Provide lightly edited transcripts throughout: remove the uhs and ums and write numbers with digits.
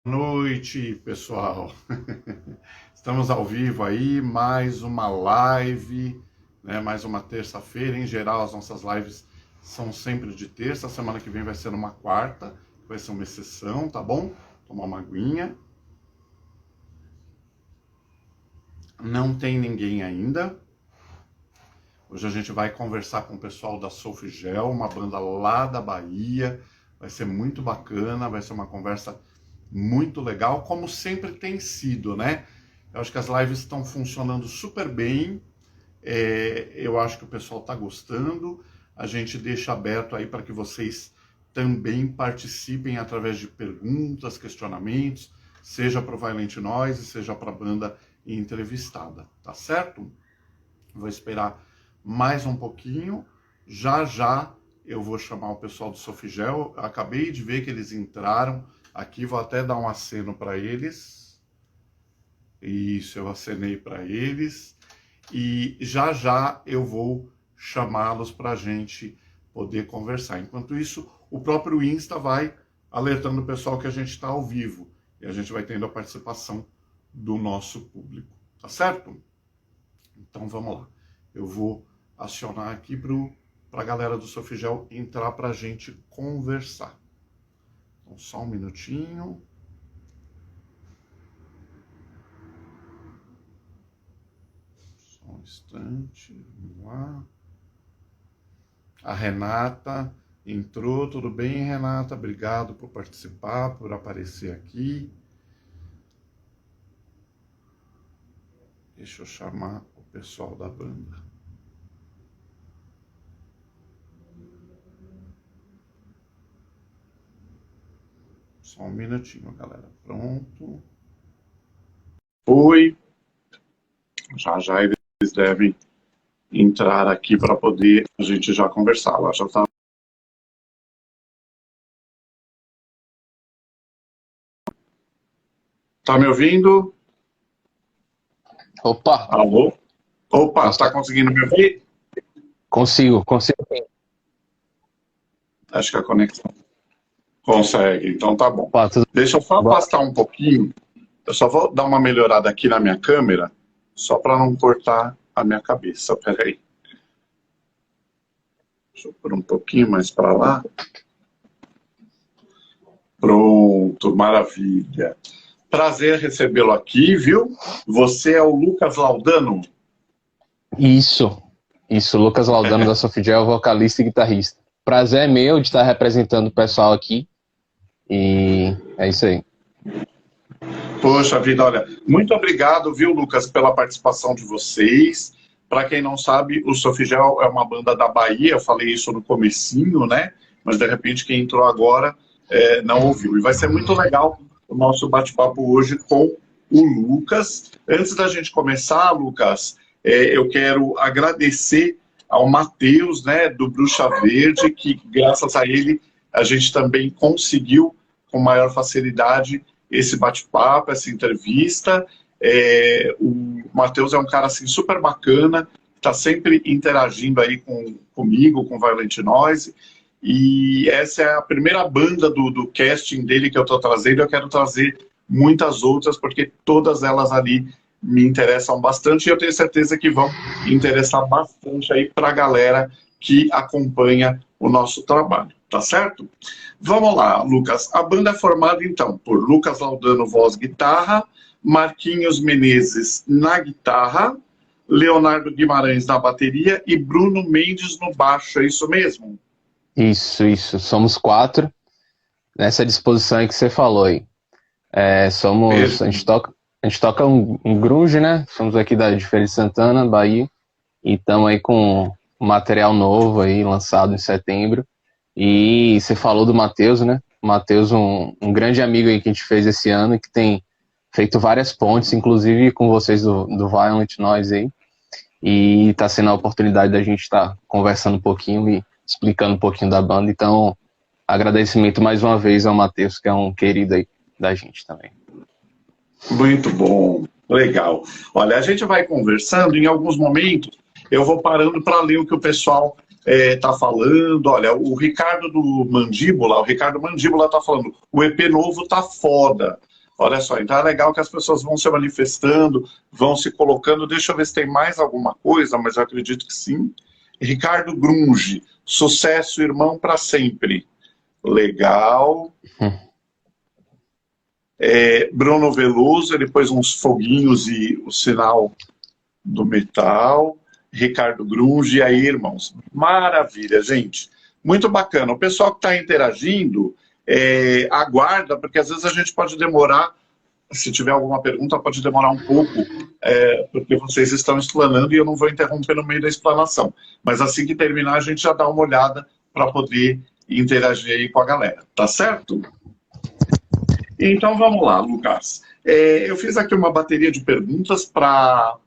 Boa noite, pessoal. Estamos ao vivo aí, mais uma live, né? Mais uma terça-feira. Em geral, as nossas lives são sempre de terça. Semana que vem vai ser uma quarta, vai ser uma exceção, tá bom? Tomar uma aguinha. Não tem ninguém ainda. Hoje a gente vai conversar com o pessoal da Sofigel, uma banda lá da Bahia. Vai ser muito bacana, vai ser uma conversa muito legal, como sempre tem sido, né? Eu acho que as lives estão funcionando super bem, eu acho que o pessoal está gostando, a gente deixa aberto aí para que vocês também participem através de perguntas, questionamentos, seja para o Violent Noise, seja para a banda entrevistada, tá certo? Vou esperar mais um pouquinho, já já eu vou chamar o pessoal do Sofigel, acabei de ver que eles entraram aqui, vou até dar um aceno para eles. Isso, eu acenei para eles. E já já eu vou chamá-los para a gente poder conversar. Enquanto isso, o próprio Insta vai alertando o pessoal que a gente está ao vivo. E a gente vai tendo a participação do nosso público. Tá certo? Então vamos lá. Eu vou acionar aqui para a galera do Sofigel entrar para a gente conversar. Então, só um minutinho. Só um instante. Vamos lá. A Renata entrou. Tudo bem, Renata? Obrigado por participar, por aparecer aqui. Deixa eu chamar o pessoal da banda. Só um minutinho, galera. Pronto. Foi. Já já eles devem entrar aqui para poder a gente já conversar. Ela já está. Tá me ouvindo? Opa, Alô? Opa, está conseguindo me ouvir? consigo. Acho que a conexão consegue, então tá bom. Opa, tudo Deixa eu só bom? afastar um pouquinho. Eu só vou dar uma melhorada aqui na minha câmera, só para não cortar a minha cabeça. Peraí. Deixa eu pôr um pouquinho mais para lá. Pronto, maravilha. Prazer recebê-lo aqui, viu? Você é o Lucas Laudano? Isso, Lucas Laudano da Sofigel, vocalista e guitarrista. Prazer é meu de estar representando o pessoal aqui e é isso aí. Poxa vida, olha, muito obrigado, viu, Lucas, pela participação de vocês. Para quem não sabe, o Sofigel é uma banda da Bahia, eu falei isso no comecinho, né? Mas de repente quem entrou agora não ouviu. E vai ser muito legal o nosso bate-papo hoje com o Lucas. Antes da gente começar, Lucas, eu quero agradecer ao Matheus, né, do Bruxa Verde, que graças a ele a gente também conseguiu com maior facilidade esse bate-papo, essa entrevista. O Matheus é um cara assim, super bacana, está sempre interagindo aí comigo, com Violent Noise, e essa é a primeira banda do casting dele que eu estou trazendo. Eu quero trazer muitas outras, porque todas elas ali me interessam bastante, e eu tenho certeza que vão interessar bastante aí para a galera que acompanha o nosso trabalho, tá certo? Vamos lá, Lucas. A banda é formada, então, por Lucas Laudano, voz, guitarra, Marquinhos Menezes na guitarra, Leonardo Guimarães na bateria e Bruno Mendes no baixo, é isso mesmo? Isso, somos 4 nessa disposição aí que você falou aí. A gente toca um grunge, né? Somos aqui de Feira de Santana, Bahia, e estamos aí com um material novo aí, lançado em setembro. E você falou do Matheus, né? O Matheus, um grande amigo aí que a gente fez esse ano, que tem feito várias pontes, inclusive com vocês do Violent Noise aí. E está sendo a oportunidade da gente estar conversando um pouquinho e explicando um pouquinho da banda. Então, agradecimento mais uma vez ao Matheus, que é um querido aí da gente também. Muito bom, legal. Olha, a gente vai conversando, em alguns momentos eu vou parando para ler o que o pessoal está falando. Olha, o Ricardo Mandíbula está falando, o EP novo tá foda. Olha só, então é legal que as pessoas vão se manifestando, vão se colocando. Deixa eu ver se tem mais alguma coisa, mas eu acredito que sim. Ricardo Grunge, sucesso, irmão, para sempre. Legal. Bruno Veloso, ele pôs uns foguinhos e o sinal do metal. Ricardo Grunge, e aí, irmãos? Maravilha, gente. Muito bacana. O pessoal que está interagindo, aguarda, porque às vezes a gente pode demorar. Se tiver alguma pergunta, pode demorar um pouco, porque vocês estão explanando e eu não vou interromper no meio da explanação. Mas assim que terminar, a gente já dá uma olhada para poder interagir aí com a galera, tá certo? Então vamos lá, Lucas. Eu fiz aqui uma bateria de perguntas para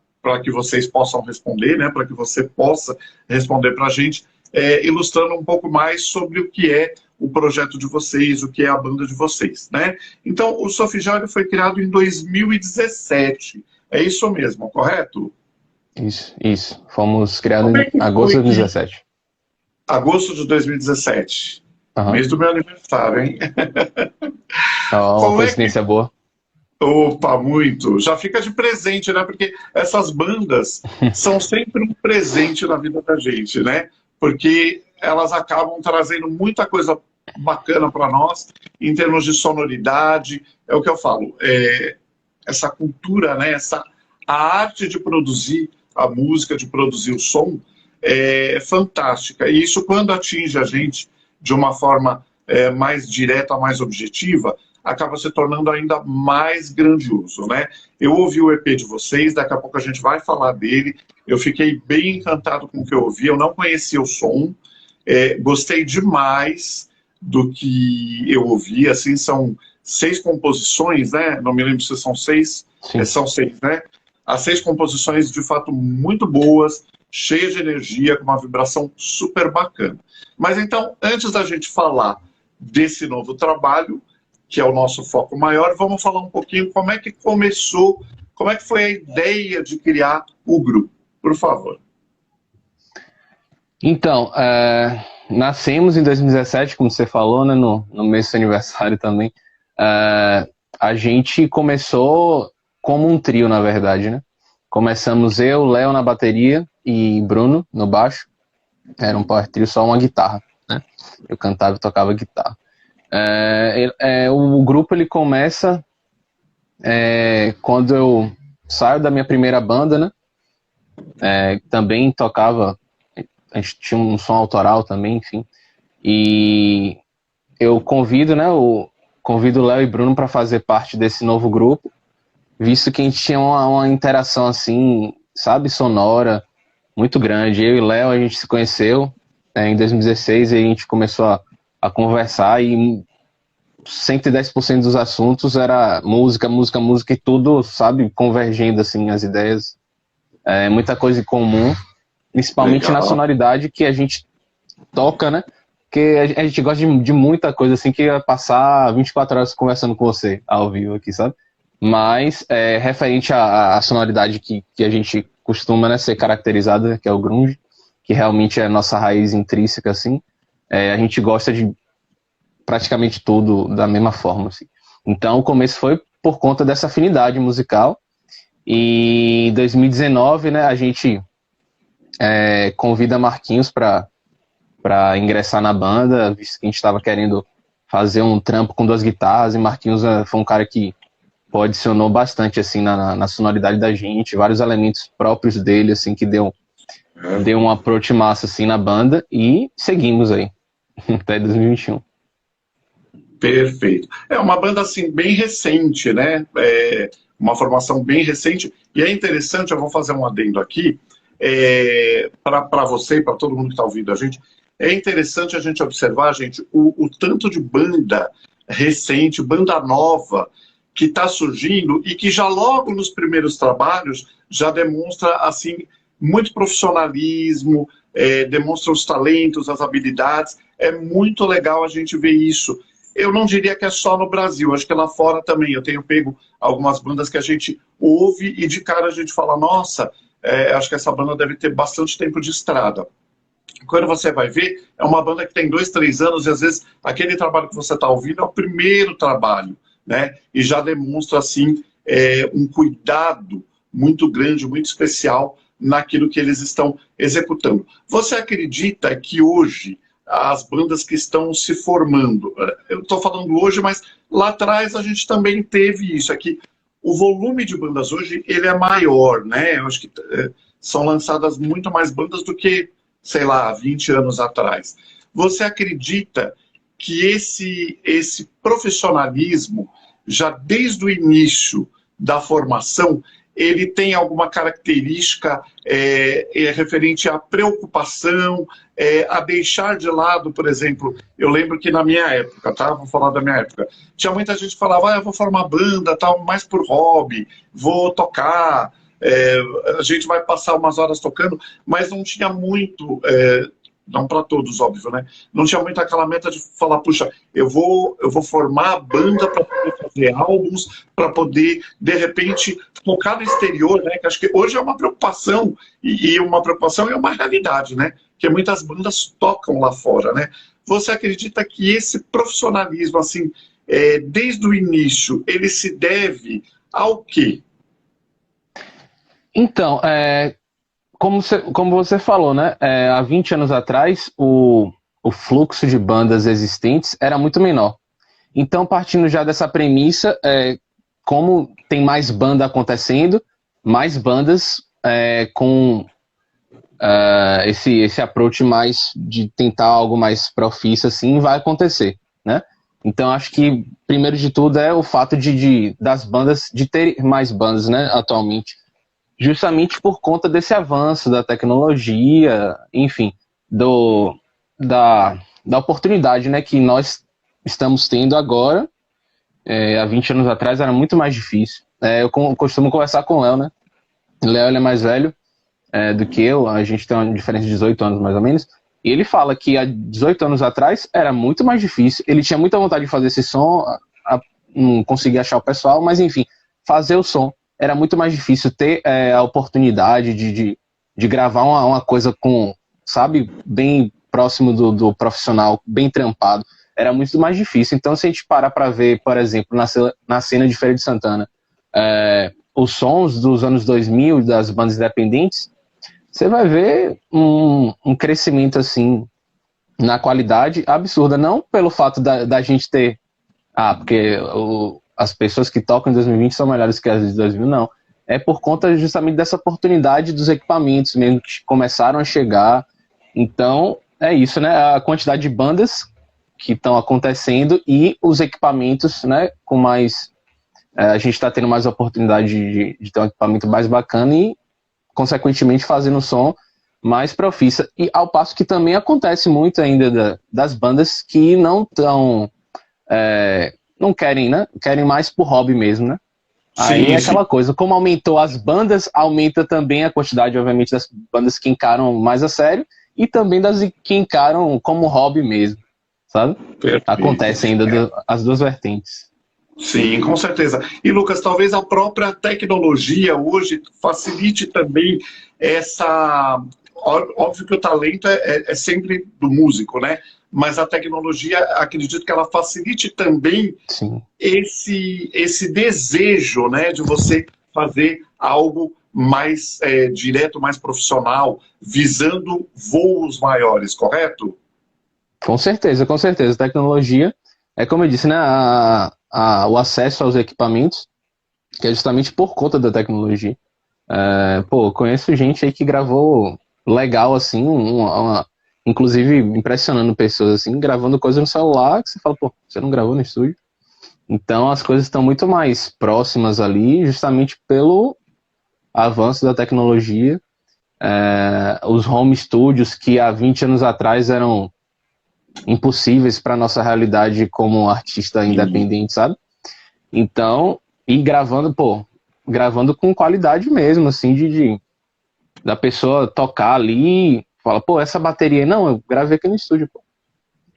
que vocês possam responder, né? Para que você possa responder para a gente, ilustrando um pouco mais sobre o que é o projeto de vocês, o que é a banda de vocês, né? Então, o Sofigel foi criado em 2017. É isso mesmo, correto? Isso. Fomos criados em agosto de 2017. Agosto de 2017. Uhum. Mês do meu aniversário, hein? Uma coincidência boa. Opa, muito. Já fica de presente, né? Porque essas bandas são sempre um presente na vida da gente, né? Porque elas acabam trazendo muita coisa bacana para nós, em termos de sonoridade. É o que eu falo, essa cultura, né? A arte de produzir a música, de produzir o som, é fantástica. E isso, quando atinge a gente de uma forma mais direta, mais objetiva, acaba se tornando ainda mais grandioso, né? Eu ouvi o EP de vocês, daqui a pouco a gente vai falar dele. Eu fiquei bem encantado com o que eu ouvi, eu não conhecia o som, gostei demais do que eu ouvi, assim, são 6 composições, né? Não me lembro se são 6, são 6, né? As 6 composições, de fato, muito boas, cheias de energia, com uma vibração super bacana. Mas então, antes da gente falar desse novo trabalho, que é o nosso foco maior, vamos falar um pouquinho como é que começou, como é que foi a ideia de criar o grupo, por favor. Então, nascemos em 2017, como você falou, né, no mês do seu aniversário também. A gente começou como um trio, na verdade, né? Começamos eu, Léo na bateria e Bruno no baixo. Era um power trio, só uma guitarra, né? Eu cantava e tocava guitarra. O grupo ele começa quando eu saio da minha primeira banda, né? Também tocava, a gente tinha um som autoral também, enfim. E eu convido, né? Convido o Léo e Bruno para fazer parte desse novo grupo, visto que a gente tinha uma interação assim, sabe, sonora, muito grande. Eu e o Léo, a gente se conheceu em 2016 e a gente começou a conversar e 110% dos assuntos era música e tudo, sabe, convergendo assim as ideias, muita coisa em comum, principalmente Legal. Na sonoridade que a gente toca, né, porque a gente gosta de muita coisa assim que ia passar 24 horas conversando com você ao vivo aqui, sabe, mas referente à sonoridade que a gente costuma, né, ser caracterizada, que é o grunge, que realmente é a nossa raiz intrínseca assim, a gente gosta de praticamente tudo da mesma forma, assim. Então o começo foi por conta dessa afinidade musical, e em 2019, né, a gente convida Marquinhos para ingressar na banda, visto que a gente estava querendo fazer um trampo com 2 guitarras, e Marquinhos foi um cara que adicionou bastante assim na sonoridade da gente, vários elementos próprios dele, assim, que deu um approach massa assim na banda, e seguimos aí até 2021. Perfeito. É uma banda assim bem recente, né? Uma formação bem recente, e é interessante, eu vou fazer um adendo aqui, para você e para todo mundo que está ouvindo a gente, é interessante a gente observar, gente, o tanto de banda recente, banda nova, que está surgindo e que já logo nos primeiros trabalhos já demonstra assim muito profissionalismo, demonstra os talentos, as habilidades. É muito legal a gente ver isso. Eu não diria que é só no Brasil, acho que lá fora também. Eu tenho pego algumas bandas que a gente ouve e de cara a gente fala, nossa, acho que essa banda deve ter bastante tempo de estrada. Quando você vai ver, é uma banda que tem 2, 3 anos e às vezes aquele trabalho que você está ouvindo é o primeiro trabalho, né? E já demonstra, assim, um cuidado muito grande, muito especial naquilo que eles estão executando. Você acredita que hoje as bandas que estão se formando, eu estou falando hoje, mas lá atrás a gente também teve isso, aqui o volume de bandas hoje ele é maior, né? Eu acho que são lançadas muito mais bandas do que, sei lá, 20 anos atrás. Você acredita que esse profissionalismo, já desde o início da formação, ele tem alguma característica referente à preocupação, a deixar de lado, por exemplo, eu lembro que na minha época, tá? Vou falar da minha época, tinha muita gente que falava, eu vou formar banda, tal, mais por hobby, vou tocar, a gente vai passar umas horas tocando, mas não tinha muito... não para todos, óbvio, né? Não tinha muito aquela meta de falar, puxa, eu vou formar a banda para poder fazer álbuns, para poder, de repente, tocar no exterior, né? Que acho que hoje é uma preocupação, e uma preocupação é uma realidade, né? Que muitas bandas tocam lá fora, né? Você acredita que esse profissionalismo, assim, desde o início, ele se deve ao quê? Então, como você falou, né? Há 20 anos atrás, o fluxo de bandas existentes era muito menor. Então, partindo já dessa premissa, como tem mais banda acontecendo, mais bandas com esse approach mais de tentar algo mais profissa, assim, vai acontecer, né? Então, acho que, primeiro de tudo, é o fato das bandas, de ter mais bandas, né, atualmente, justamente por conta desse avanço da tecnologia, enfim, da oportunidade, né, que nós estamos tendo agora. Há 20 anos atrás era muito mais difícil. Eu costumo conversar com o Léo, né? O Léo ele é mais velho do que eu, a gente tem uma diferença de 18 anos mais ou menos, e ele fala que há 18 anos atrás era muito mais difícil, ele tinha muita vontade de fazer esse som, não conseguia achar o pessoal, mas enfim, fazer o som era muito mais difícil, ter a oportunidade de gravar uma coisa com, sabe, bem próximo do profissional, bem trampado, era muito mais difícil. Então, se a gente parar para ver, por exemplo, na cena de Feira de Santana, os sons dos anos 2000 das bandas independentes, você vai ver um crescimento, assim, na qualidade absurda, não pelo fato da gente ter, porque as pessoas que tocam em 2020 são melhores que as de 2000, não. É por conta justamente dessa oportunidade dos equipamentos mesmo que começaram a chegar. Então, é isso, né? A quantidade de bandas que estão acontecendo e os equipamentos, né? Com mais... a gente está tendo mais oportunidade de ter um equipamento mais bacana e, consequentemente, fazendo som mais profissa. E ao passo que também acontece muito ainda das bandas que não estão... não querem, né? Querem mais por hobby mesmo, né? Aí é aquela coisa, como aumentou as bandas, aumenta também a quantidade, obviamente, das bandas que encaram mais a sério e também das que encaram como hobby mesmo, sabe? Perfeito. Acontece ainda as duas vertentes. Sim, com certeza. E, Lucas, talvez a própria tecnologia hoje facilite também essa... Óbvio que o talento é sempre do músico, né? Mas a tecnologia, acredito que ela facilite também esse desejo, né, de você fazer algo mais direto, mais profissional, visando voos maiores, correto? Com certeza, com certeza. A tecnologia, como eu disse, né, o acesso aos equipamentos, que é justamente por conta da tecnologia. Conheço gente aí que gravou legal, assim, inclusive impressionando pessoas, assim, gravando coisa no celular, que você fala, você não gravou no estúdio? Então as coisas estão muito mais próximas ali, justamente pelo avanço da tecnologia. Os home studios que há 20 anos atrás eram impossíveis para nossa realidade como artista independente, sabe? Então, e gravando com qualidade mesmo, assim, da pessoa tocar ali, fala, essa bateria, não, eu gravei aqui no estúdio,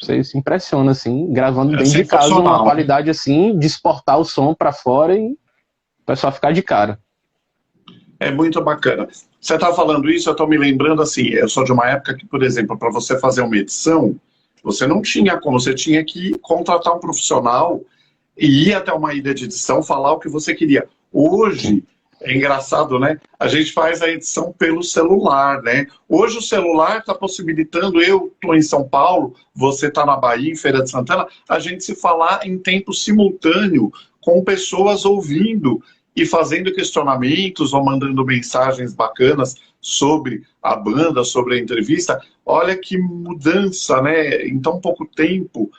Você se impressiona, assim, gravando dentro de casa, uma qualidade, assim, de exportar o som para fora e o pessoal ficar de cara. É muito bacana. Você está falando isso, eu estou me lembrando, assim, eu sou de uma época que, por exemplo, para você fazer uma edição, você não tinha como, você tinha que contratar um profissional, e ir até uma ilha de edição, falar o que você queria. Hoje, é engraçado, né? A gente faz a edição pelo celular, né? Hoje o celular está possibilitando, eu estou em São Paulo, você está na Bahia, em Feira de Santana, a gente se falar em tempo simultâneo com pessoas ouvindo e fazendo questionamentos ou mandando mensagens bacanas sobre a banda, sobre a entrevista. Olha que mudança, né? Em tão pouco tempo,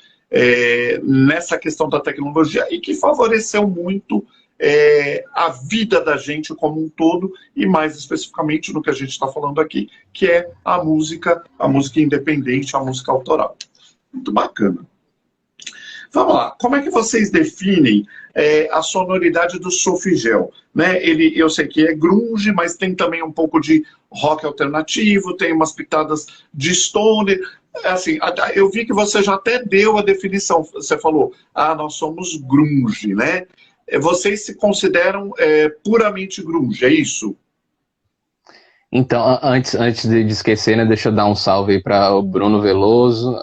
nessa questão da tecnologia, e que favoreceu muito a vida da gente como um todo, e mais especificamente no que a gente está falando aqui, que é a música independente, a música autoral. Muito bacana. Vamos lá, como é que vocês definem a sonoridade do Soulfugel? Né? Eu sei que é grunge, mas tem também um pouco de rock alternativo, tem umas pitadas de stoner. Assim, eu vi que você já até deu a definição, você falou, nós somos grunge, né? Vocês se consideram puramente grunge, é isso? Então, antes de esquecer, né, deixa eu dar um salve aí para o Bruno Veloso,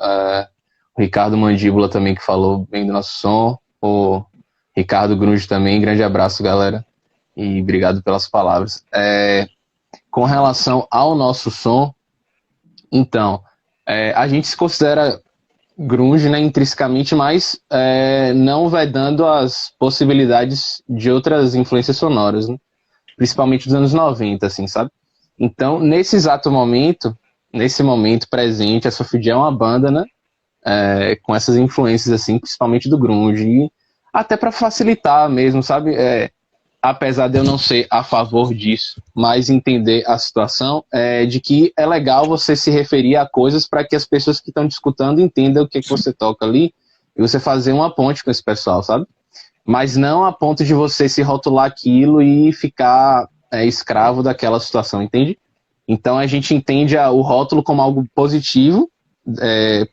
o Ricardo Mandíbula também, que falou bem do nosso som, o Ricardo Grunge também, grande abraço, galera, e obrigado pelas palavras. Com relação ao nosso som, então, a gente se considera grunge, né, intrinsecamente, mas não vai dando as possibilidades de outras influências sonoras, né? Principalmente dos anos 90, assim, sabe? Então, nesse momento presente, a Soulfugel é uma banda, né, com essas influências, assim, principalmente do grunge, e até para facilitar mesmo, sabe? Apesar de eu não ser a favor disso, mas entender a situação, de que é legal você se referir a coisas para que as pessoas que estão te escutando entendam o que você toca ali, e você fazer uma ponte com esse pessoal, sabe? Mas não a ponto de você se rotular aquilo e ficar escravo daquela situação, entende? Então a gente entende o rótulo como algo positivo,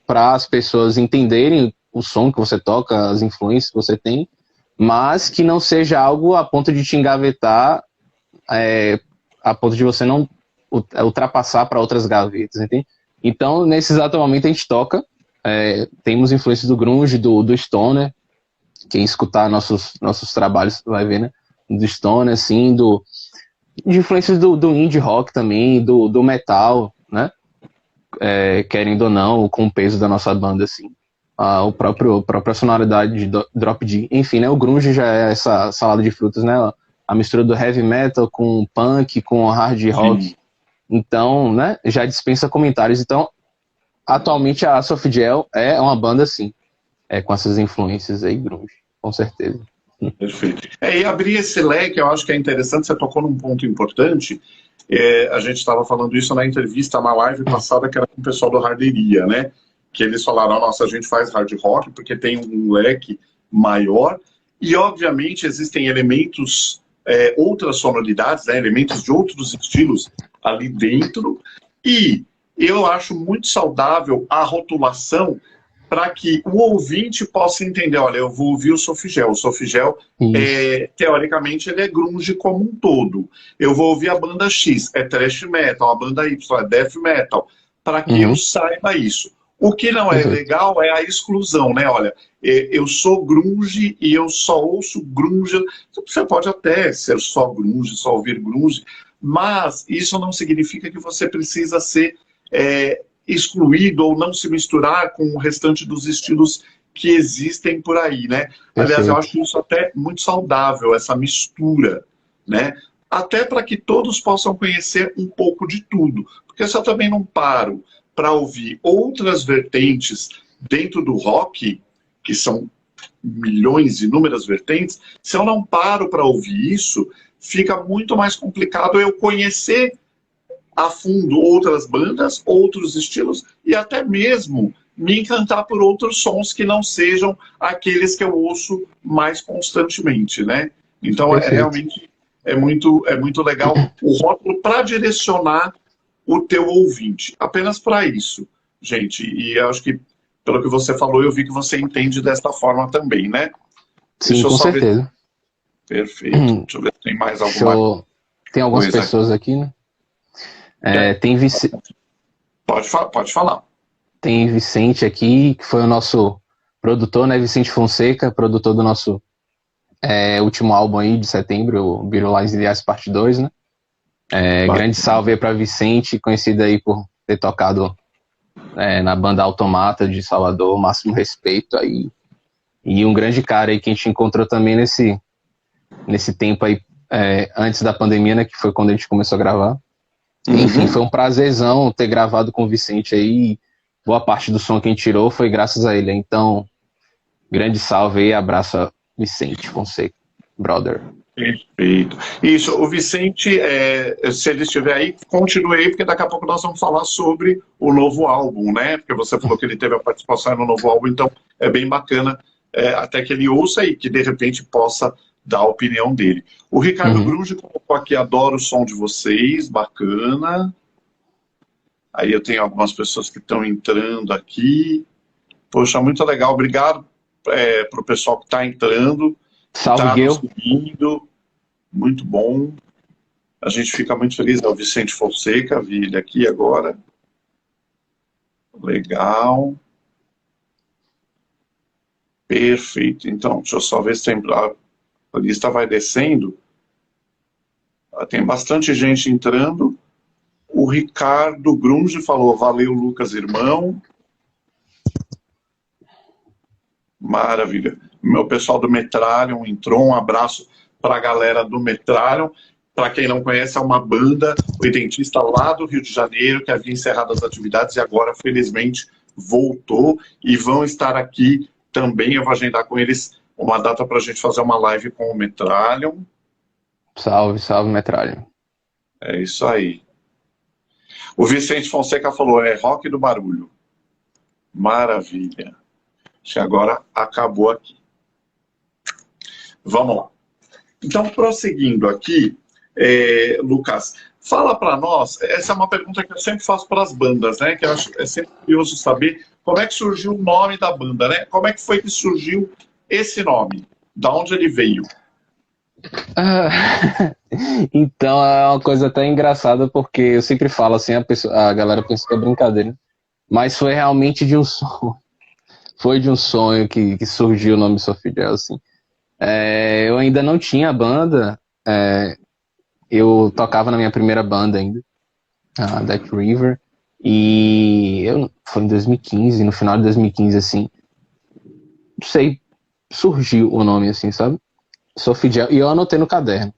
para as pessoas entenderem o som que você toca, as influências que você tem, mas que não seja algo a ponto de te engavetar, a ponto de você não ultrapassar para outras gavetas, entende? Então, nesse exato momento a gente toca, temos influências do grunge, do stoner, quem escutar nossos trabalhos vai ver, né? Do stoner, assim, de influências do indie rock também, do metal, né? Querendo ou não, com o peso da nossa banda, assim. A própria sonoridade de Drop D. Enfim, né, o grunge já é essa salada de frutas, né? A mistura do heavy metal com punk, com hard rock. Sim. Então, né, já dispensa comentários. Então, atualmente a Soulfugel é uma banda, assim, com essas influências aí, grunge, com certeza. Perfeito. E abrir esse leque, eu acho que é interessante, você tocou num ponto importante. A gente estava falando isso na entrevista, na live passada, que era com o pessoal do Harderia, né? Que eles falaram, nossa, a gente faz hard rock porque tem um leque maior, e obviamente existem elementos, outras sonoridades, né, elementos de outros estilos ali dentro, e eu acho muito saudável a rotulação para que o ouvinte possa entender, olha, eu vou ouvir o Soulfugel. O Soulfugel, teoricamente, ele é grunge como um todo. Eu vou ouvir a banda X, é thrash metal, a banda Y é death metal, para que eu saiba isso. O que não é legal é a exclusão, né? Olha, eu sou grunge e eu só ouço grunge. Você pode até ser só grunge, só ouvir grunge, mas isso não significa que você precisa ser excluído ou não se misturar com o restante dos estilos que existem por aí, né? Aliás, eu acho isso até muito saudável, essa mistura, né? Até para que todos possam conhecer um pouco de tudo. Porque se eu também não paro para ouvir outras vertentes dentro do rock, que são milhões, inúmeras vertentes, se eu não paro para ouvir isso, fica muito mais complicado eu conhecer a fundo outras bandas, outros estilos, e até mesmo me encantar por outros sons que não sejam aqueles que eu ouço mais constantemente, né? Então, realmente é muito legal o rótulo para direcionar o teu ouvinte. Apenas para isso, gente. E eu acho que, pelo que você falou, eu vi que você entende desta forma também, né? Sim, com certeza. Perfeito. Deixa eu ver se tem mais alguma Tem algumas pessoas aqui, né? Tem Pode falar. Tem Vicente aqui, que foi o nosso produtor, né, Vicente Fonseca, produtor do nosso último álbum aí de setembro, o Beetle Lies in the Ice Parte 2, né? Grande salve aí pra Vicente, conhecido aí por ter tocado na banda Automata de Salvador, máximo respeito aí. E um grande cara aí que a gente encontrou também nesse tempo aí, antes da pandemia, né, que foi quando a gente começou a gravar. Enfim, foi um prazerzão ter gravado com o Vicente aí. Boa parte do som que a gente tirou foi graças a ele. Então, grande salve aí, abraço a Vicente Fonseca, brother. Perfeito. Isso, o Vicente, se ele estiver aí, continue aí, porque daqui a pouco nós vamos falar sobre o novo álbum, né? Porque você falou que ele teve a participação no novo álbum, então é bem bacana até que ele ouça e que de repente possa dar a opinião dele. O Ricardo Grunge colocou aqui, adoro o som de vocês, bacana. Aí eu tenho algumas pessoas que estão entrando aqui. Poxa, muito legal, obrigado para o pessoal que está entrando. Salve, Gil. Subindo, muito bom. A gente fica muito feliz. É o Vicente Fonseca, vi ele aqui agora. Legal. Perfeito. Então, deixa eu só ver se tem... A lista vai descendo. Tem bastante gente entrando. O Ricardo Grunge falou, valeu, Lucas, irmão. Maravilha. Meu pessoal do Metralium entrou, um abraço para a galera do Metralium. Para quem não conhece, é uma banda oitentista lá do Rio de Janeiro, que havia encerrado as atividades e agora, felizmente, voltou. E vão estar aqui também, eu vou agendar com eles uma data para a gente fazer uma live com o Metralium. Salve, salve, Metralium. É isso aí. O Vicente Fonseca falou, rock do barulho. Maravilha. Acho que agora acabou aqui. Vamos lá. Então, prosseguindo aqui, Lucas, fala para nós, essa é uma pergunta que eu sempre faço para as bandas, né? Que eu acho, é sempre curioso saber como é que surgiu o nome da banda, né? Como é que foi que surgiu esse nome? Da onde ele veio? Então, é uma coisa até engraçada, porque eu sempre falo assim, a galera pensa que é brincadeira, mas foi realmente de um sonho. Foi de um sonho que surgiu o nome Sophie Gel, assim. Eu ainda não tinha banda, eu tocava na minha primeira banda ainda, a Death River, e foi em 2015, no final de 2015, assim, não sei, surgiu o nome, assim, sabe? Sophie Gel, e eu anotei no caderno.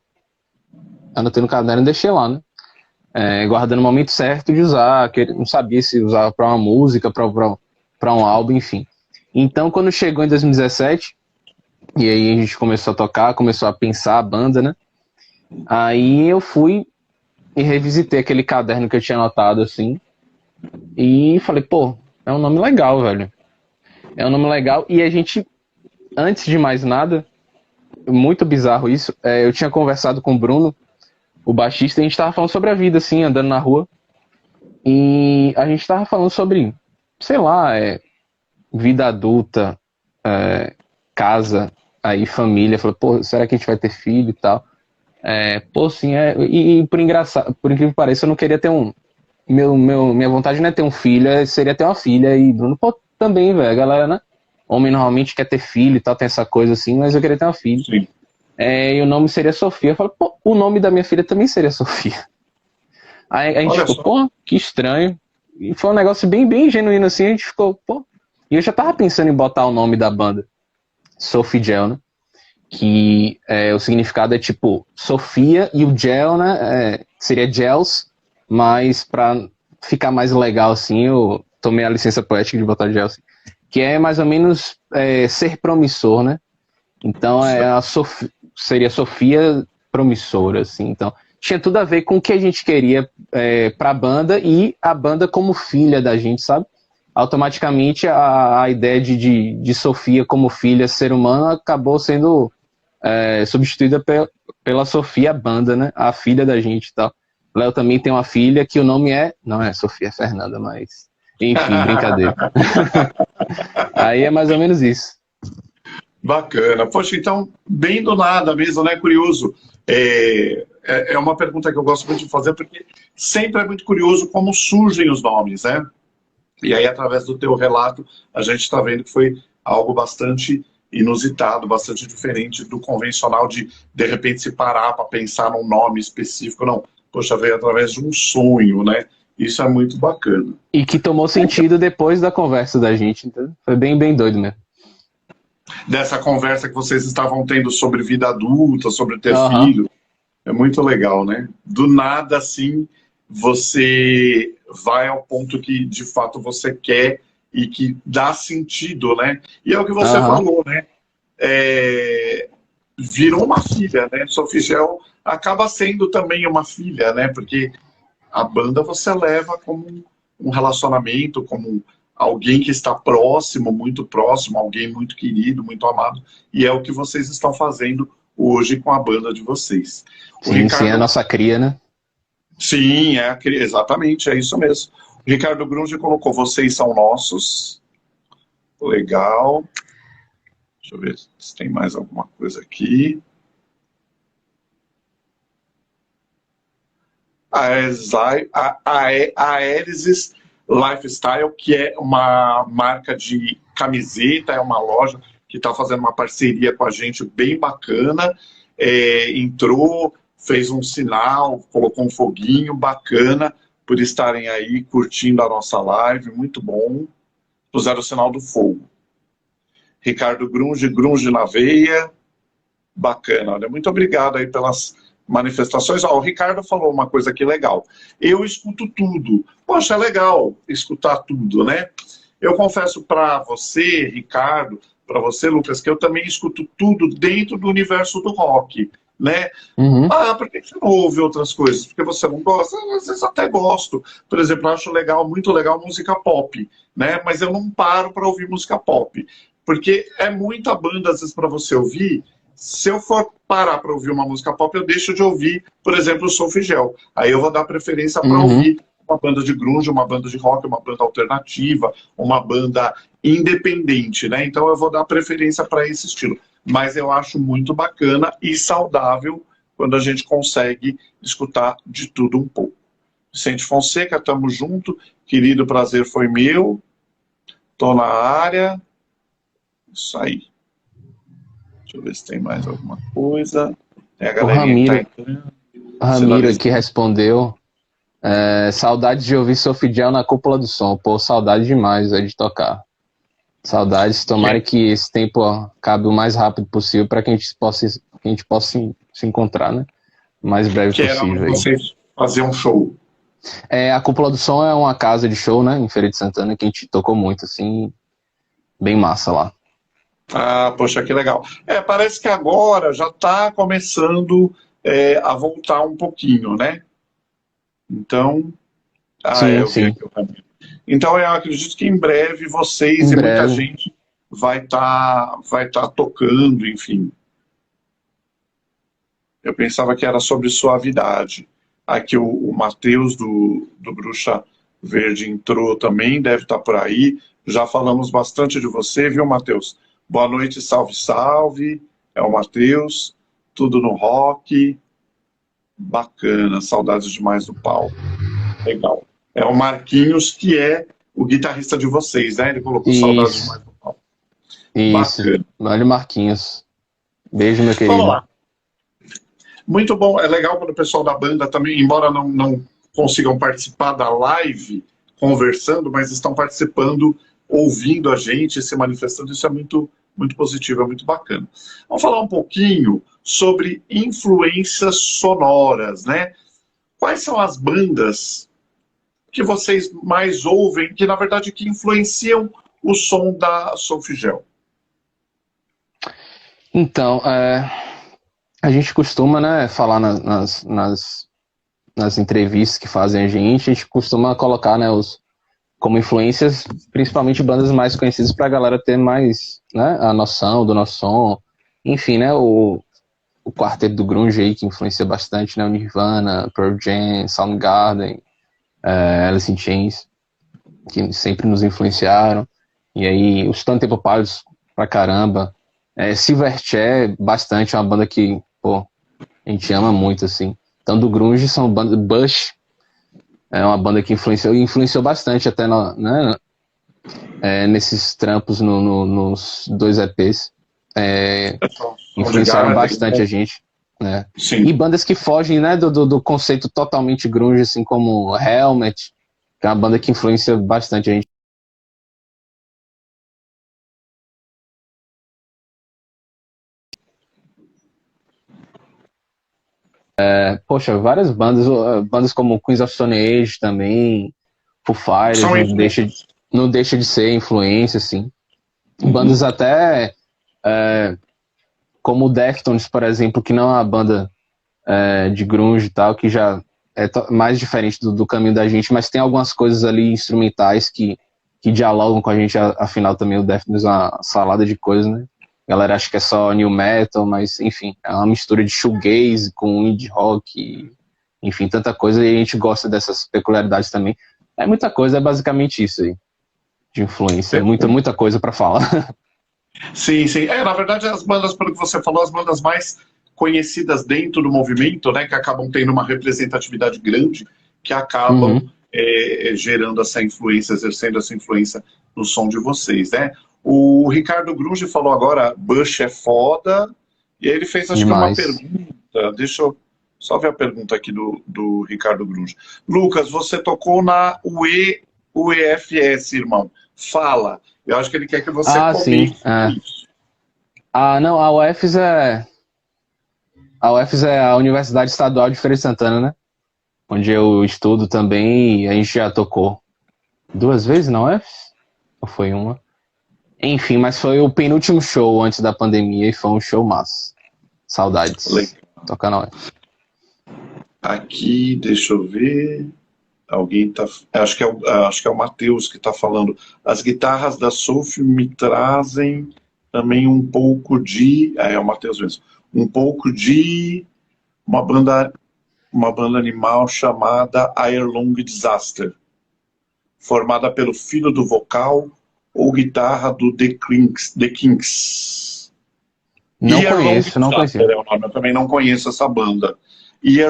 E deixei lá, né? Guardando o momento certo de usar, que não sabia se usava para uma música, para um álbum, enfim. Então, quando chegou em 2017, e aí a gente começou a tocar, começou a pensar a banda, né? Aí eu fui e revisitei aquele caderno que eu tinha anotado, assim, e falei, pô, é um nome legal, velho. É um nome legal, e a gente, antes de mais nada, muito bizarro isso, eu tinha conversado com o Bruno, o baixista, e a gente tava falando sobre a vida, assim, andando na rua, e a gente tava falando sobre, sei lá, vida adulta, casa, aí família, falou, pô, será que a gente vai ter filho e tal? Pô, sim, e por incrível que pareça, eu não queria ter minha vontade não é ter um filho, seria ter uma filha, e Bruno, pô, também, velho, a galera, né? Homem normalmente quer ter filho e tal, tem essa coisa assim, mas eu queria ter uma filha. Sim. E o nome seria Sofia. Eu falei, pô, o nome da minha filha também seria Sofia. Aí a gente ficou, pô, que estranho. E foi um negócio bem, bem genuíno assim, a gente ficou, pô. E eu já tava pensando em botar o nome da banda, Sophie Gel, né? Que o significado é tipo Sofia e o Gel, né? Seria Gels, mas pra ficar mais legal assim, eu tomei a licença poética de botar Gel, assim, que é mais ou menos ser promissor, né? Então seria Sofia promissora, assim. Então tinha tudo a ver com o que a gente queria pra banda e a banda como filha da gente, sabe? Automaticamente a ideia de Sofia como filha ser humano acabou sendo substituída pela Sofia banda, né? A filha da gente e tal. Léo também tem uma filha que o nome não é Sofia, é Fernanda, mas enfim, brincadeira. Aí é mais ou menos isso. Bacana. Poxa, então, bem do nada mesmo, né? Curioso. É uma pergunta que eu gosto muito de fazer, porque sempre é muito curioso como surgem os nomes, né? E aí, através do teu relato, a gente está vendo que foi algo bastante inusitado, bastante diferente do convencional de repente se parar para pensar num nome específico, não, poxa, veio através de um sonho, né? Isso é muito bacana. E que tomou sentido depois da conversa da gente, então foi bem, bem doido mesmo. Dessa conversa que vocês estavam tendo sobre vida adulta, sobre ter Aham. filho, é muito legal, né? Do nada, assim, você vai ao ponto que, de fato, você quer e que dá sentido, né? E é o que você Aham. falou, né? Virou uma filha, né? Sophie Gel acaba sendo também uma filha, né? Porque a banda você leva como um relacionamento, como alguém que está próximo, alguém muito querido, muito amado, e é o que vocês estão fazendo hoje com a banda de vocês. O Sim, sim, é a Ricardo, nossa cria, né? sim, exatamente, é isso mesmo. O Ricardo Grunge colocou, vocês são nossos, legal. Deixa eu ver se tem mais alguma coisa aqui. A Aeresis Lifestyle, que é uma marca de camiseta, é uma loja que está fazendo uma parceria com a gente bem bacana. Entrou, fez um sinal, colocou um foguinho bacana por estarem aí curtindo a nossa live, muito bom. Puseram o sinal do fogo. Ricardo Grunge, Grunge na veia, bacana. Olha, muito obrigado aí pelas manifestações. O Ricardo falou uma coisa aqui legal. Eu escuto tudo. Poxa, é legal escutar tudo, né? Eu confesso para você, Ricardo, para você, Lucas, que eu também escuto tudo dentro do universo do rock, né? Uhum. Por que você não ouve outras coisas? Porque você não gosta? Às vezes até gosto. Por exemplo, eu acho legal, muito legal música pop, né? Mas eu não paro para ouvir música pop. Porque é muita banda, às vezes, para você ouvir. Se eu for parar para ouvir uma música pop, eu deixo de ouvir, por exemplo, o Soulfly Gel. Aí eu vou dar preferência para Uhum. ouvir uma banda de grunge, uma banda de rock, uma banda alternativa, uma banda independente, né? Então eu vou dar preferência para esse estilo. Mas eu acho muito bacana e saudável quando a gente consegue escutar de tudo um pouco. Vicente Fonseca, tamo junto. Querido, prazer foi meu. Tô na área. Isso aí. Deixa eu ver se tem mais alguma coisa. Tem a galerinha que tá entrando. Ramiro aqui respondeu. Saudades de ouvir Sophie Gel na cúpula do som. Pô, saudade demais de tocar. Saudades. Tomara que esse tempo acabe o mais rápido possível para que a gente possa se encontrar, né? O mais breve possível. Era vocês fazer um show. A cúpula do som é uma casa de show, né? Em Feira de Santana, que a gente tocou muito, assim. Bem massa lá. Poxa, que legal. Parece que agora já está começando a voltar um pouquinho, né? Então, sim. Então eu acredito que em breve vocês muita gente vai tá tocando, enfim. Eu pensava que era sobre suavidade. Aqui o Matheus do Bruxa Verde entrou também, deve estar por aí. Já falamos bastante de você, viu, Matheus? Boa noite, salve, salve. É o Matheus, tudo no rock. Bacana, saudades demais do Paulo. Legal. É o Marquinhos, que é o guitarrista de vocês, né? Ele colocou saudades demais do Paulo. Isso. Bacana. Valeu, Marquinhos. Beijo, meu querido. Vamos lá. Muito bom, é legal quando o pessoal da banda também, embora não consigam participar da live conversando, mas estão participando, ouvindo a gente, se manifestando, isso é muito, muito positivo, é muito bacana. Vamos falar um pouquinho sobre influências sonoras, né? Quais são as bandas que vocês mais ouvem, que na verdade que influenciam o som da Sophie Gel? Então, a gente costuma, né, falar nas entrevistas que fazem a gente costuma colocar, né, como influências, principalmente bandas mais conhecidas para a galera ter mais, né, a noção do nosso som. Enfim, né, o quarteto do grunge aí que influencia bastante, né, o Nirvana, Pearl Jam, Soundgarden, Alice in Chains, que sempre nos influenciaram. E aí, os Stone Temple Pilots pra caramba. Silverchair, bastante, é uma banda que, pô, a gente ama muito, assim. Então, do grunge, são bandas... Bush é uma banda que influenciou bastante até, né, nesses trampos nos 2 EPs. Influenciaram bastante a gente. Né? Sim. E bandas que fogem, né, do conceito totalmente grunge, assim como Helmet, que é uma banda que influencia bastante a gente. Poxa, várias bandas como Queens of Stone Age também, Foo Fighters, não deixa de ser influência, assim. Bandas até como o Deftones, por exemplo, que não é uma banda de grunge e tal, que já é mais diferente do caminho da gente, mas tem algumas coisas ali instrumentais que dialogam com a gente, afinal também o Deftones é uma salada de coisas, né? A galera acha que é só new metal, mas enfim, é uma mistura de shoegaze com indie rock, enfim, tanta coisa, e a gente gosta dessas peculiaridades também. É muita coisa, é basicamente isso aí, de influência, muita coisa para falar. Sim, sim. Na verdade, as bandas, pelo que você falou, as bandas mais conhecidas dentro do movimento, né, que acabam tendo uma representatividade grande, que acabam gerando essa influência, exercendo essa influência no som de vocês, né? O Ricardo Grunge falou agora, Bush é foda, e aí ele fez, acho que uma pergunta, deixa eu só ver a pergunta aqui do Ricardo Grunge. Lucas, você tocou na UEFS, irmão. Fala. Eu acho que ele quer que você comente isso. Não, a UFES é a Universidade Estadual de Feira de Santana, né? Onde eu estudo também, e a gente já tocou 2 vezes na UFES? Ou foi uma? Enfim, mas foi o penúltimo show antes da pandemia e foi um show massa. Saudades. Legal. Tocar na UFES. Aqui, deixa eu ver. Alguém tá. Acho que é o Matheus que está falando. As guitarras da Sophie me trazem também um pouco de. É o Matheus mesmo. Um pouco de uma banda animal chamada Airlong Disaster, formada pelo filho do vocal ou guitarra do The Kinks. Não conheço, não conheci. É o nome, eu também não conheço essa banda.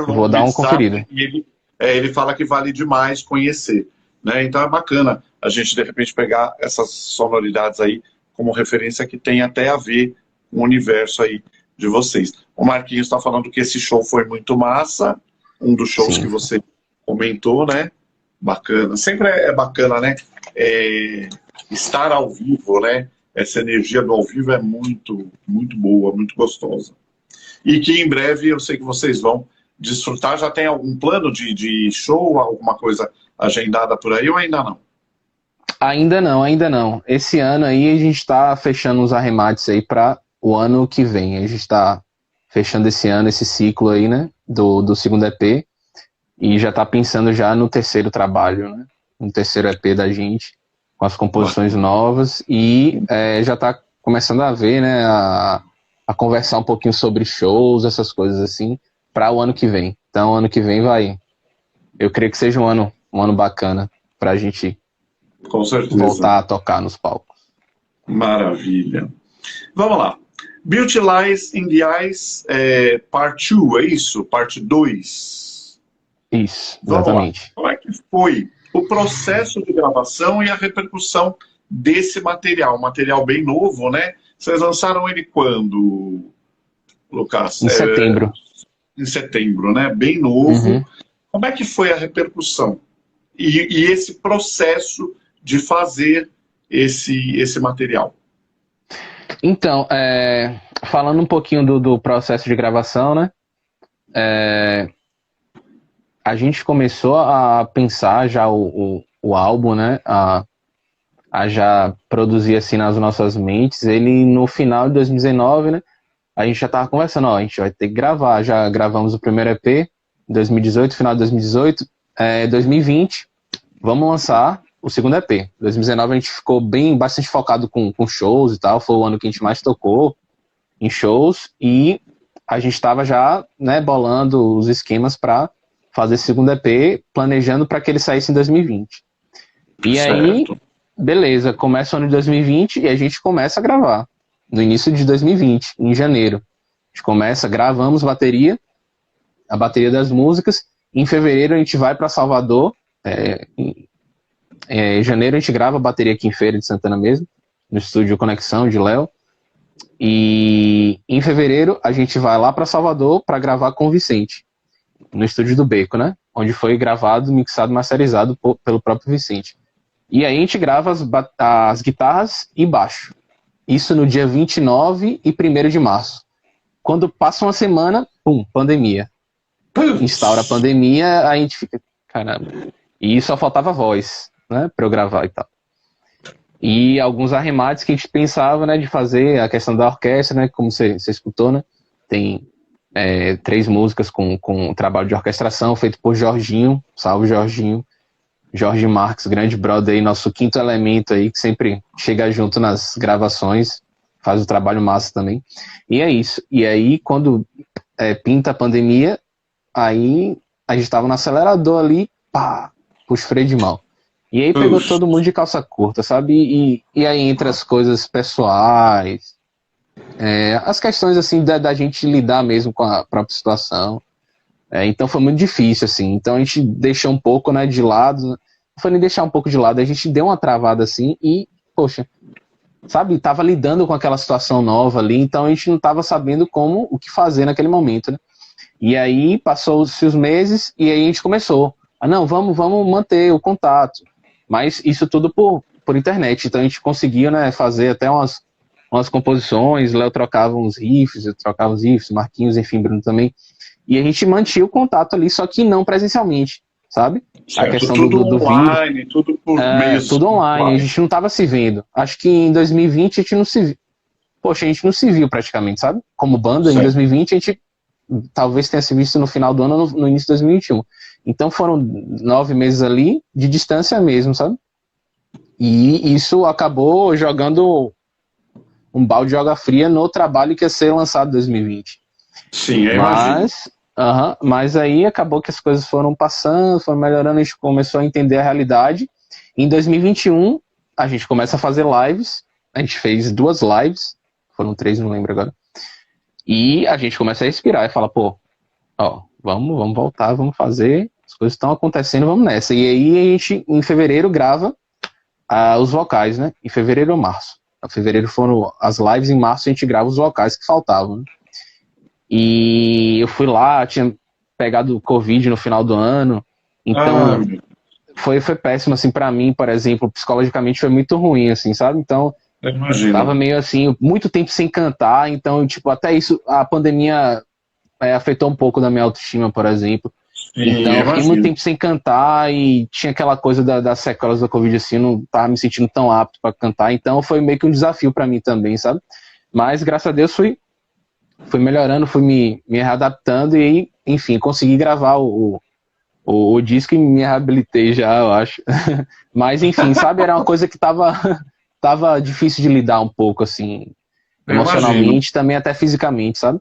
Vou dar uma conferida. E ele fala que vale demais conhecer, né? Então é bacana a gente, de repente, pegar essas sonoridades aí como referência que tem até a ver com o universo aí de vocês. O Marquinhos está falando que esse show foi muito massa, um dos shows que você comentou, né? Bacana. Sempre é bacana, né? Estar ao vivo, né? Essa energia do ao vivo é muito, muito boa, muito gostosa. E que em breve eu sei que vocês vão desfrutar. Já tem algum plano de show, alguma coisa agendada por aí ou ainda não? Ainda não. Esse ano aí a gente está fechando os arremates aí para o ano que vem. A gente está fechando esse ano, esse ciclo aí, né, do segundo EP, e já está pensando já no terceiro trabalho, né, no terceiro EP da gente, com as composições novas, e já está começando a ver, né, a conversar um pouquinho sobre shows, essas coisas assim, para o ano que vem. Então, ano que vem eu creio que seja um ano bacana para a gente com certeza voltar a tocar nos palcos. Maravilha. Vamos lá. Beauty Lies in the Eyes, Part 2, é isso? Parte 2? Isso, exatamente. Como é que foi o processo de gravação e a repercussão desse material? Um material bem novo, né? Vocês lançaram ele quando, Lucas? Em setembro. Em setembro, né? Bem novo. Como é que foi a repercussão? E esse processo de fazer esse material? Então, falando um pouquinho do processo de gravação, né? A gente começou a pensar já o álbum, né? A já produzir assim nas nossas mentes. Ele no final de 2019, né? A gente já estava conversando, a gente vai ter que gravar. Já gravamos o primeiro EP em 2018, final de 2018. 2020, vamos lançar o segundo EP. 2019 a gente ficou bastante focado com shows e tal. Foi o ano que a gente mais tocou em shows. E a gente estava já, né, bolando os esquemas para fazer esse segundo EP, planejando para que ele saísse em 2020. E aí, beleza, começa o ano de 2020 e a gente começa a gravar. No início de 2020, em janeiro. A gente gravamos a bateria das músicas. Em fevereiro a gente vai para Salvador, Em janeiro a gente grava a bateria aqui em Feira de Santana mesmo, no estúdio Conexão de Léo. E em fevereiro a gente vai lá para Salvador para gravar com o Vicente, no estúdio do Beco, né? Onde foi gravado, mixado, masterizado pelo próprio Vicente. E aí a gente grava as guitarras e baixo. Isso no dia 29 e 1º de março. Quando passa uma semana, pum, pandemia. Instaura a pandemia, a gente fica, caramba. E só faltava voz, né? Pra eu gravar e tal. E alguns arremates que a gente pensava, né, de fazer, a questão da orquestra, né, como você escutou, né, tem 3 músicas com trabalho de orquestração feito por Jorginho, salve Jorginho, Jorge Marques, grande brother aí, nosso quinto elemento aí, que sempre chega junto nas gravações, faz o trabalho massa também. E é isso. E aí, quando pinta a pandemia, aí a gente tava no acelerador ali, pá, puxa o freio de mão. E aí pegou todo mundo de calça curta, sabe? E aí entre as coisas pessoais, as questões assim da gente lidar mesmo com a própria situação. Então foi muito difícil, assim. Então a gente deixou um pouco, né, de lado. Não foi nem deixar um pouco de lado, a gente deu uma travada assim e, poxa, sabe, tava lidando com aquela situação nova ali, então a gente não tava sabendo o que fazer naquele momento, né? E aí passou-se os meses e aí a gente começou. Não, vamos manter o contato. Mas isso tudo por internet. Então a gente conseguiu, né, fazer até umas composições, Léo trocava uns riffs, eu trocava os riffs, Marquinhos, enfim, Bruno também. E a gente mantinha o contato ali, só que não presencialmente, sabe? Certo, a questão tudo do online, vírus. tudo por meios Tudo online, a gente não estava se vendo. Acho que em 2020 a gente não se viu. Poxa, a gente não se viu praticamente, sabe? Como banda, certo. Em 2020 a gente talvez tenha se visto no final do ano ou no início de 2021. Então foram 9 meses ali de distância mesmo, sabe? E isso acabou jogando um balde de água fria no trabalho que ia ser lançado em 2020. Sim, eu imagino. Mas aí acabou que as coisas foram passando, foram melhorando, a gente começou a entender a realidade. Em 2021, a gente começa a fazer lives, a gente fez 2 lives, foram 3, não lembro agora. E a gente começa a respirar e fala, vamos voltar, vamos fazer, as coisas estão acontecendo, vamos nessa. E aí a gente, em fevereiro, grava os vocais, né? Em fevereiro ou março. Em fevereiro foram as lives, em março a gente grava os vocais que faltavam, né? E eu fui lá, tinha pegado Covid no final do ano, então foi péssimo, assim, pra mim, por exemplo, psicologicamente foi muito ruim, assim, sabe? Então, tava meio assim, muito tempo sem cantar, então, tipo, até isso, a pandemia afetou um pouco da minha autoestima, por exemplo. Sim, então, eu fiquei muito tempo sem cantar e tinha aquela coisa das sequelas da Covid, assim, eu não tava me sentindo tão apto pra cantar, então foi meio que um desafio pra mim também, sabe? Mas, graças a Deus, fui melhorando, fui me readaptando e aí, enfim, consegui gravar o disco e me reabilitei já, eu acho. Mas, enfim, sabe, era uma coisa que tava difícil de lidar um pouco, assim, emocionalmente, também até fisicamente, sabe?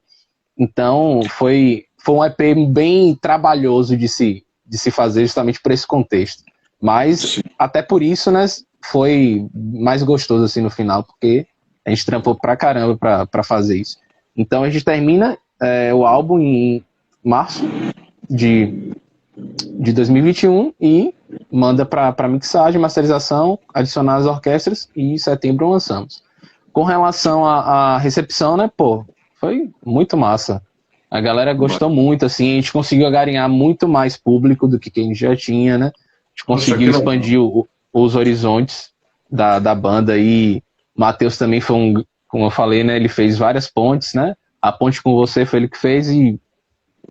Então, foi um EP bem trabalhoso de se fazer justamente por esse contexto. Mas, até por isso, né, foi mais gostoso, assim, no final, porque a gente trampou pra caramba pra fazer isso. Então a gente termina o álbum em março de 2021 e manda para mixagem, masterização, adicionar as orquestras e em setembro lançamos. Com relação à recepção, né, foi muito massa. A galera gostou muito, assim, a gente conseguiu agarinhar muito mais público do que a gente já tinha, né? A gente conseguiu expandir os horizontes da banda e Matheus também foi como eu falei, né, ele fez várias pontes, né? A ponte com você foi ele que fez e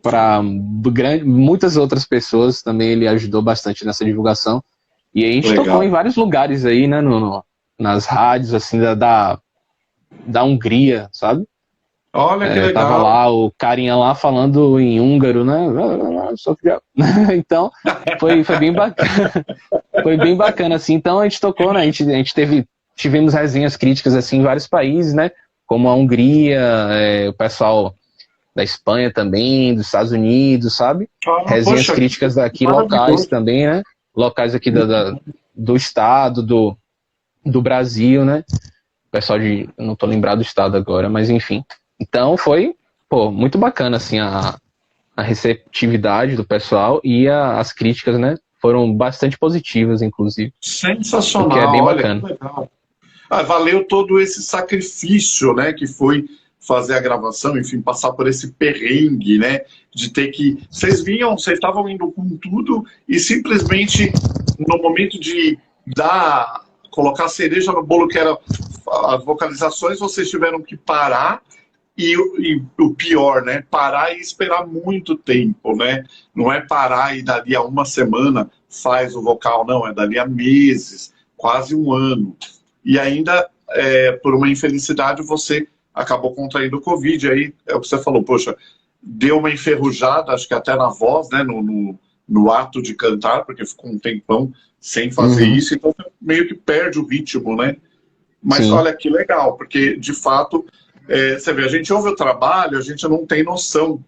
para muitas outras pessoas também ele ajudou bastante nessa divulgação. E a gente tocou em vários lugares aí, né, nas rádios, assim, da Hungria, sabe? Olha que legal. Tava lá o carinha lá falando em húngaro, né? Então, foi bem bacana. Foi bem bacana, assim. Então, a gente tocou, né? A gente tivemos resenhas críticas, assim, em vários países, né? Como a Hungria, o pessoal da Espanha também, dos Estados Unidos, sabe? Resenhas críticas daqui locais também, né? Locais aqui do estado, do Brasil, né? Pessoal eu não tô lembrado do estado agora, mas enfim. Então foi, muito bacana, assim, a receptividade do pessoal e as críticas, né? foram bastante positivas, inclusive. Sensacional, O que é bem olha bacana. que legal. Valeu todo esse sacrifício, né, que foi fazer a gravação, enfim, passar por esse perrengue, né, de ter que... Vocês estavam indo com tudo e simplesmente no momento de colocar a cereja no bolo, que era as vocalizações, vocês tiveram que parar e o pior, né, parar e esperar muito tempo, né, não é parar e dali a uma semana faz o vocal, não, é dali a meses, quase um ano. E ainda, por uma infelicidade, você acabou contraindo o Covid. Aí é o que você falou, poxa, deu uma enferrujada, acho que até na voz, né, no ato de cantar, porque ficou um tempão sem fazer isso, então meio que perde o ritmo, né? Mas Sim. olha que legal, porque de fato, você vê, a gente ouve o trabalho, a gente não tem noção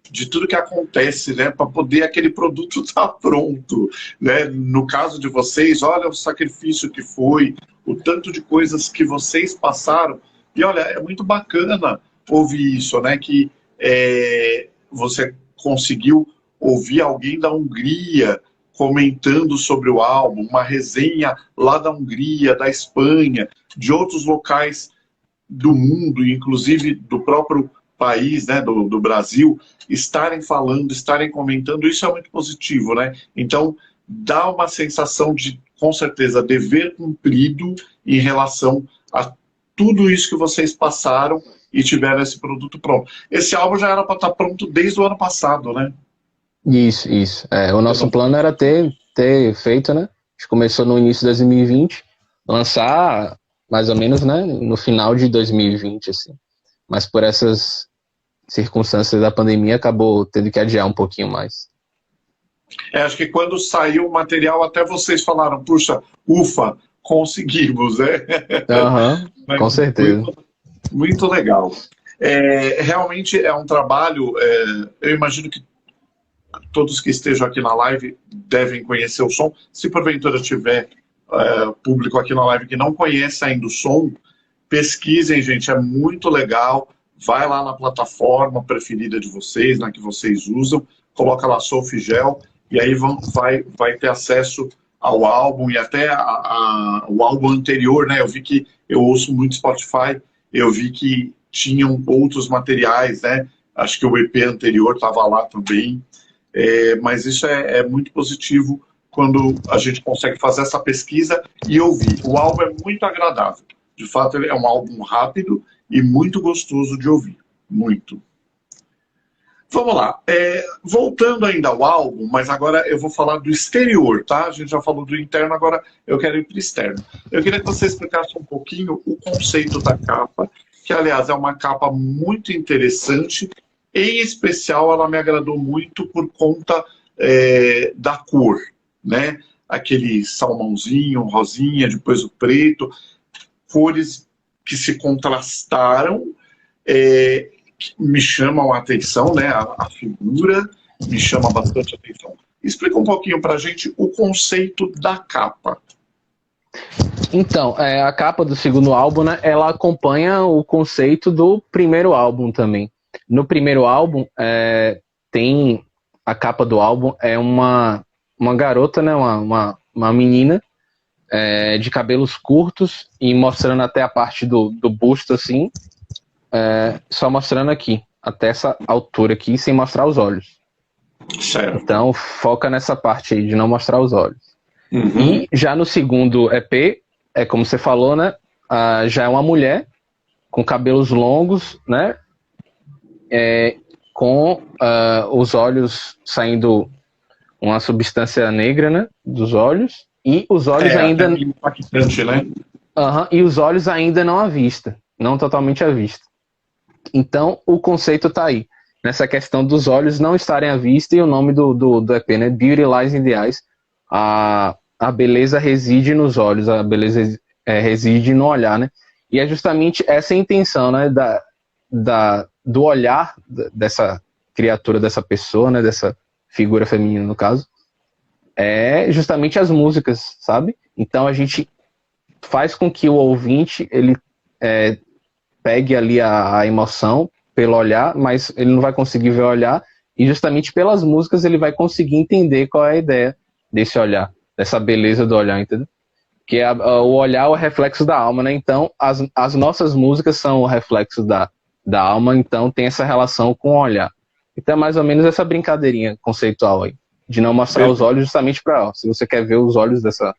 de tudo que acontece, né, para poder aquele produto estar pronto, né? No caso de vocês, olha o sacrifício que foi, o tanto de coisas que vocês passaram, e olha, é muito bacana ouvir isso, né, que você conseguiu ouvir alguém da Hungria comentando sobre o álbum, uma resenha lá da Hungria, da Espanha, de outros locais do mundo, inclusive do próprio país, né, do Brasil, estarem falando, estarem comentando, isso é muito positivo, né? Então, dá uma sensação de, com certeza, dever cumprido em relação a tudo isso que vocês passaram e tiveram esse produto pronto. Esse álbum já era para estar pronto desde o ano passado, né? Isso. O nosso plano era ter feito, né? A gente começou no início de 2020, lançar mais ou menos, né, no final de 2020, assim. Mas por essas circunstâncias da pandemia, acabou tendo que adiar um pouquinho mais. Acho que quando saiu o material, até vocês falaram, puxa, ufa, conseguimos, né? Com certeza. Muito legal. Realmente é um trabalho, eu imagino que todos que estejam aqui na live devem conhecer o som. Se porventura tiver público aqui na live que não conhece ainda o som, pesquisem, gente, é muito legal. Vai lá na plataforma preferida de vocês, na que vocês usam, coloca lá Solfegel, e aí vai ter acesso ao álbum e até o álbum anterior, né? Eu vi que eu ouço muito Spotify, eu vi que tinham outros materiais, né? Acho que o EP anterior estava lá também, mas isso é muito positivo quando a gente consegue fazer essa pesquisa e ouvir. O álbum é muito agradável. De fato, ele é um álbum rápido e muito gostoso de ouvir. Muito. Vamos lá. Voltando ainda ao álbum, mas agora eu vou falar do exterior, tá? A gente já falou do interno, agora eu quero ir para o externo. Eu queria que você explicasse um pouquinho o conceito da capa, que, aliás, é uma capa muito interessante. Em especial, ela me agradou muito por conta da cor, né? Aquele salmãozinho, rosinha, depois o preto, cores que se contrastaram, que me chamam a atenção, né? A figura me chama bastante atenção. Explica um pouquinho para a gente o conceito da capa. Então, a capa do segundo álbum, né, ela acompanha o conceito do primeiro álbum também. No primeiro álbum, tem a capa do álbum, é uma garota, né, uma menina, de cabelos curtos e mostrando até a parte do busto, assim, só mostrando aqui, até essa altura aqui, sem mostrar os olhos. Certo. Então, foca nessa parte aí, de não mostrar os olhos. Uhum. E já no segundo EP, como você falou, né, já é uma mulher com cabelos longos, né, com os olhos saindo uma substância negra, né, dos olhos, e os olhos ainda... É impactante, né? E os olhos ainda não à vista, não totalmente à vista. Então, o conceito tá aí, nessa questão dos olhos não estarem à vista, e o nome do EP, né, Beauty Lies in the Eyes, a beleza reside nos olhos, a beleza reside no olhar, né? E é justamente essa a intenção, né, do olhar dessa criatura, dessa pessoa, né, dessa figura feminina, no caso, é justamente as músicas, sabe? Então a gente faz com que o ouvinte, ele pegue ali a emoção pelo olhar, mas ele não vai conseguir ver o olhar, e justamente pelas músicas ele vai conseguir entender qual é a ideia desse olhar, dessa beleza do olhar, entendeu? Que o olhar é o reflexo da alma, né? Então, as nossas músicas são o reflexo da alma, então tem essa relação com o olhar. Então é mais ou menos essa brincadeirinha conceitual aí, de não mostrar os olhos justamente para, se você quer ver os olhos dessa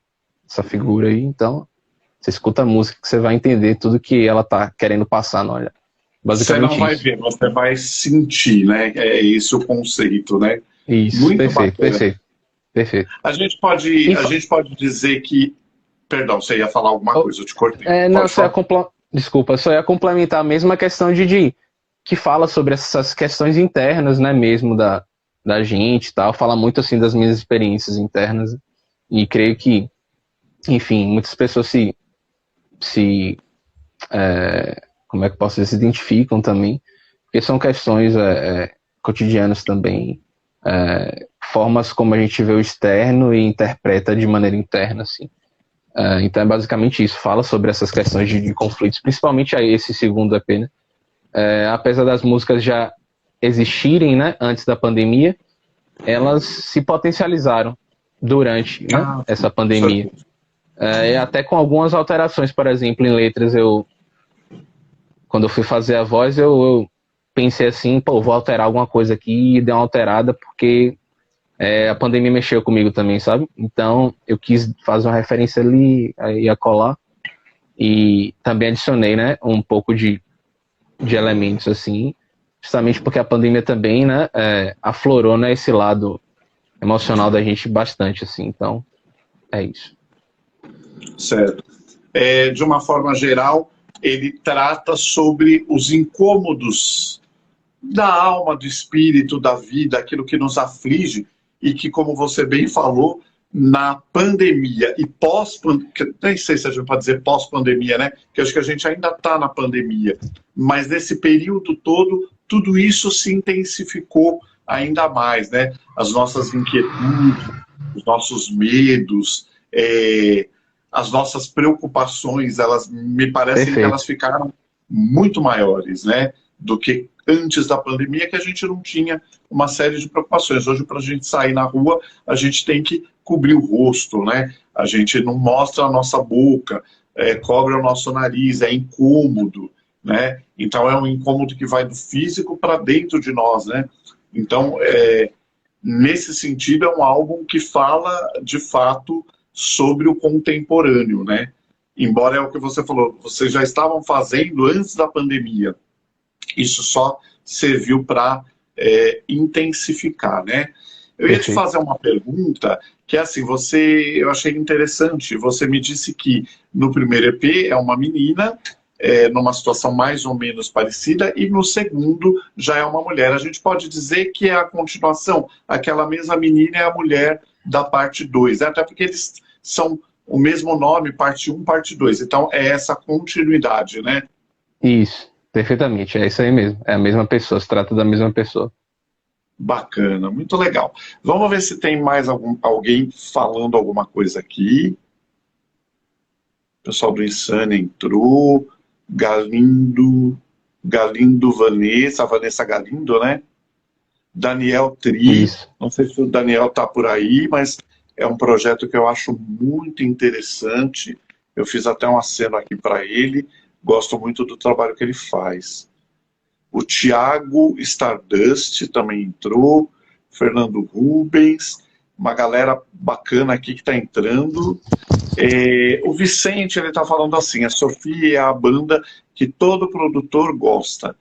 figura aí, então você escuta a música que você vai entender tudo que ela tá querendo passar no olhar. Você não vai ver, você vai sentir, né? É esse o conceito, né? Isso, muito perfeito, bacana. Perfeito. A gente pode dizer que... Perdão, você ia falar alguma coisa, eu te cortei. Desculpa, só ia complementar a mesma questão que fala sobre essas questões internas, né, mesmo da gente e tal, fala muito assim das minhas experiências internas, e creio que, enfim, muitas pessoas como é que eu posso dizer, se identificam também, porque são questões cotidianas também, formas como a gente vê o externo e interpreta de maneira interna, assim. Então é basicamente isso, fala sobre essas questões de conflitos, principalmente aí esse segundo EP, né? Apesar das músicas já existirem, né, antes da pandemia, elas se potencializaram durante, né, essa pandemia. Até com algumas alterações, por exemplo, em letras, quando eu fui fazer a voz, eu pensei assim, pô, vou alterar alguma coisa aqui, e dei uma alterada, porque a pandemia mexeu comigo também, sabe? Então, eu quis fazer uma referência ali, aí colar, e também adicionei, né, um pouco de elementos, assim, justamente porque a pandemia também, né, aflorou, né, esse lado emocional da gente bastante, assim, então, é isso. Certo. De uma forma geral, ele trata sobre os incômodos da alma, do espírito, da vida, aquilo que nos aflige, e que, como você bem falou, na pandemia e nem sei se a gente pode dizer pós-pandemia, né? Porque acho que a gente ainda está na pandemia, mas nesse período todo, tudo isso se intensificou ainda mais, né? As nossas inquietudes, os nossos medos, as nossas preocupações, elas me parecem que elas ficaram muito maiores, né? Do que antes da pandemia, que a gente não tinha uma série de preocupações. Hoje, para a gente sair na rua, a gente tem que cobrir o rosto, né? A gente não mostra a nossa boca, cobre o nosso nariz, é incômodo, né? Então, é um incômodo que vai do físico para dentro de nós, né? Então, nesse sentido, é um álbum que fala, de fato, sobre o contemporâneo, né? Embora é o que você falou, vocês já estavam fazendo antes da pandemia. Isso só serviu para intensificar, né? Eu ia te fazer uma pergunta que é assim, eu achei interessante, você me disse que no primeiro EP é uma menina, numa situação mais ou menos parecida, e no segundo já é uma mulher. A gente pode dizer que é a continuação, aquela mesma menina é a mulher da parte 2, né? Até porque eles são o mesmo nome, parte 1, parte 2, então é essa continuidade, né? Isso. Perfeitamente, é isso aí mesmo. É a mesma pessoa, se trata da mesma pessoa. Bacana, muito legal. Vamos ver se tem mais alguém falando alguma coisa aqui. O pessoal do Insane entrou. Galindo Vanessa, a Vanessa Galindo, né? Daniel Tri. Isso. Não sei se o Daniel tá por aí, mas é um projeto que eu acho muito interessante. Eu fiz até um aceno aqui para ele. Gosto muito do trabalho que ele faz. O Thiago Stardust também entrou. Fernando Rubens. Uma galera bacana aqui que está entrando. O Vicente, ele está falando assim, a Sofia é a banda que todo produtor gosta.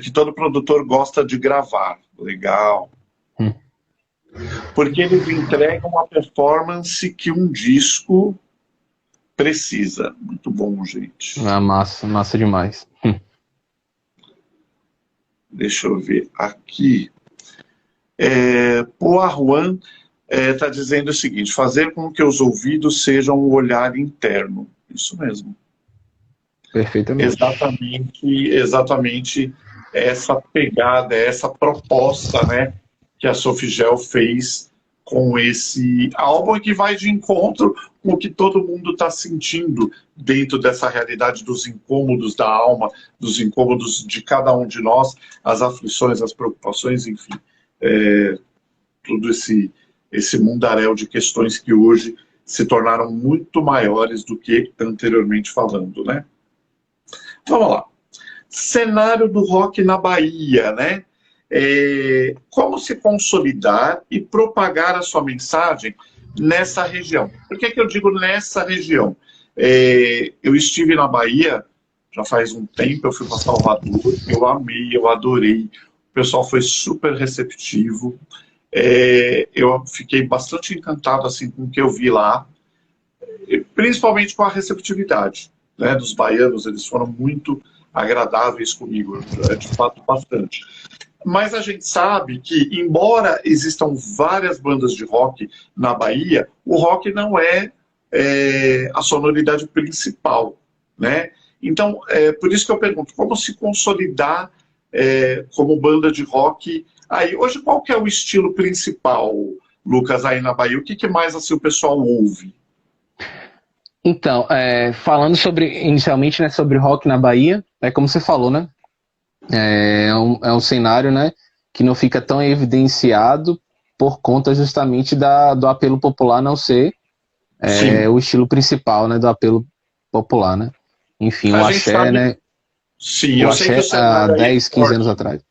Que todo produtor gosta de gravar. Legal. Porque eles entregam uma performance que um disco precisa. Muito bom, gente. Massa demais. Deixa eu ver aqui. O Arruan está dizendo o seguinte: fazer com que os ouvidos sejam um olhar interno. Isso mesmo. Perfeitamente. Exatamente essa pegada, essa proposta, né, que a Sofigel fez com esse álbum, que vai de encontro com o que todo mundo está sentindo dentro dessa realidade dos incômodos da alma, dos incômodos de cada um de nós, as aflições, as preocupações, enfim. tudo esse mundaréu de questões que hoje se tornaram muito maiores do que anteriormente falando, né? Vamos lá. Cenário do rock na Bahia, né? Como se consolidar e propagar a sua mensagem nessa região. Por que eu digo nessa região? Eu estive na Bahia já faz um tempo, eu fui para Salvador, eu amei, eu adorei, o pessoal foi super receptivo, eu fiquei bastante encantado assim, com o que eu vi lá, principalmente com a receptividade, né, dos baianos, eles foram muito agradáveis comigo, de fato, bastante. Mas a gente sabe que, embora existam várias bandas de rock na Bahia, o rock não é a sonoridade principal, né? Então, por isso que eu pergunto, como se consolidar como banda de rock aí? Hoje, qual que é o estilo principal, Lucas, aí na Bahia? O que mais assim, o pessoal ouve? Então, falando inicialmente, né, sobre rock na Bahia, como você falou, né? É um cenário, né, que não fica tão evidenciado por conta justamente do apelo popular não ser o estilo principal, né, do apelo popular, né? Enfim, o axé, sabe, né? Sim, eu sei que o cenário há 10, 15 anos atrás.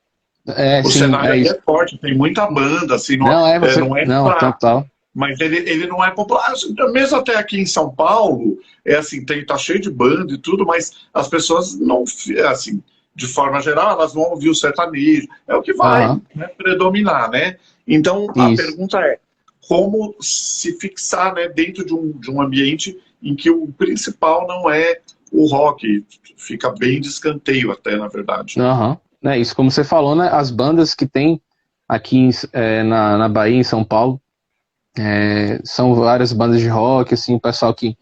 O cenário aí é forte, tem muita banda, assim, não é fraco, total. Mas ele não é popular. Mesmo até aqui em São Paulo, assim, tá cheio de banda e tudo, mas as pessoas não, assim, de forma geral, elas vão ouvir o sertanejo. É o que vai né, predominar, né? Então, a pergunta é, como se fixar, né, dentro de um ambiente em que o principal não é o rock, fica bem de escanteio até, na verdade. Isso, como você falou, né, as bandas que tem aqui na Bahia, em São Paulo, são várias bandas de rock, assim, o pessoal que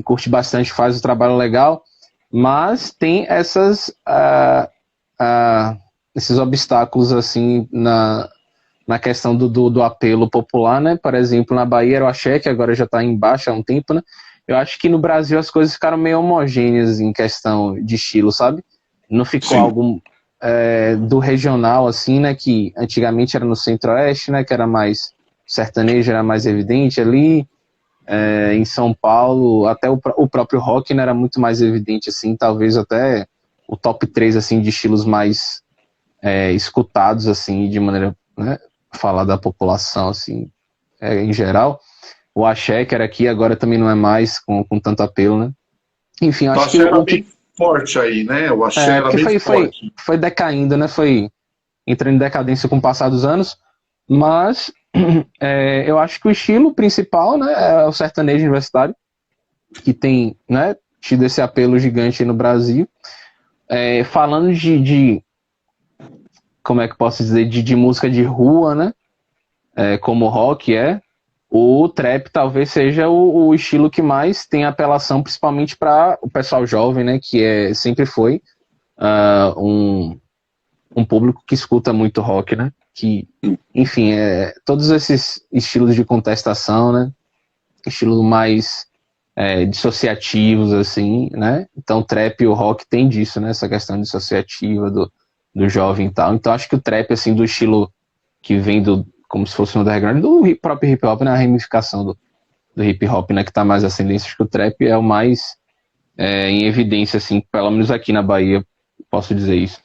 curte bastante, faz um trabalho legal, mas tem esses obstáculos, assim, na questão do apelo popular, né? Por exemplo, na Bahia era o axé, que agora já está em baixa há um tempo, né? Eu acho que no Brasil as coisas ficaram meio homogêneas em questão de estilo, sabe? Não ficou algo do regional, assim, né? Que antigamente era no Centro-Oeste, né? Que era mais sertanejo, era mais evidente ali. Em São Paulo, até o próprio rock, né, era muito mais evidente, assim, talvez até o top 3 assim, de estilos mais escutados, assim, de maneira, né, falar da população, assim, em geral. O axé, que era aqui, agora também não é mais com tanto apelo, né? Enfim, acho que o que... bem forte aí, né? O axé era bem forte. Foi decaindo, né? Foi entrando em decadência com o passar dos anos, mas eu acho que o estilo principal, né, é o sertanejo universitário, que tem, né, tido esse apelo gigante no Brasil. Falando de como é que posso dizer, de música de rua, né, como o rock o trap talvez seja o estilo que mais tem apelação, principalmente para o pessoal jovem, né, que sempre foi um público que escuta muito rock, né, que, enfim, todos esses estilos de contestação, né, estilos mais dissociativos, assim, né, então o trap e o rock tem disso, né, essa questão dissociativa do jovem e tal, então acho que o trap, assim, do estilo que vem como se fosse um underground, do próprio hip hop, né, a ramificação do hip hop, né, que tá mais ascendência, acho que o trap é o mais em evidência, assim, pelo menos aqui na Bahia, posso dizer isso.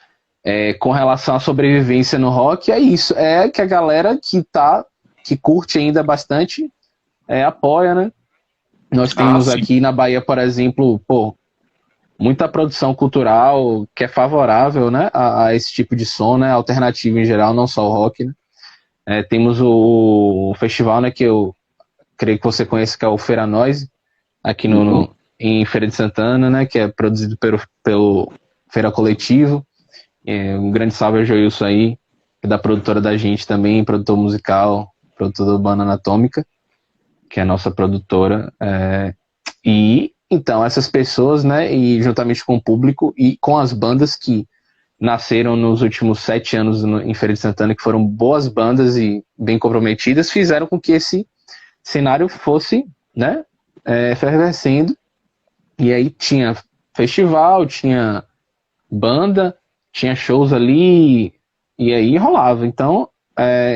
Com relação à sobrevivência no rock, é isso, que a galera que curte ainda bastante, apoia, né? Nós temos aqui na Bahia, por exemplo, muita produção cultural que é favorável, né, a esse tipo de som, né, alternativo em geral, não só o rock, né? Temos o festival, né, que eu creio que você conhece, que é o Feira Noise, aqui em Feira de Santana, né, que é produzido pelo Feira Coletivo. Um grande salve ao Joilson aí, que é da produtora da gente também, produtor musical, produtor do Banana Atômica, que é a nossa produtora. E então essas pessoas, né, e juntamente com o público e com as bandas que nasceram nos últimos 7 anos em Feira de Santana, que foram boas bandas e bem comprometidas, fizeram com que esse cenário fosse, né, efervescendo. E aí tinha festival, tinha banda, tinha shows ali, e aí rolava. Então,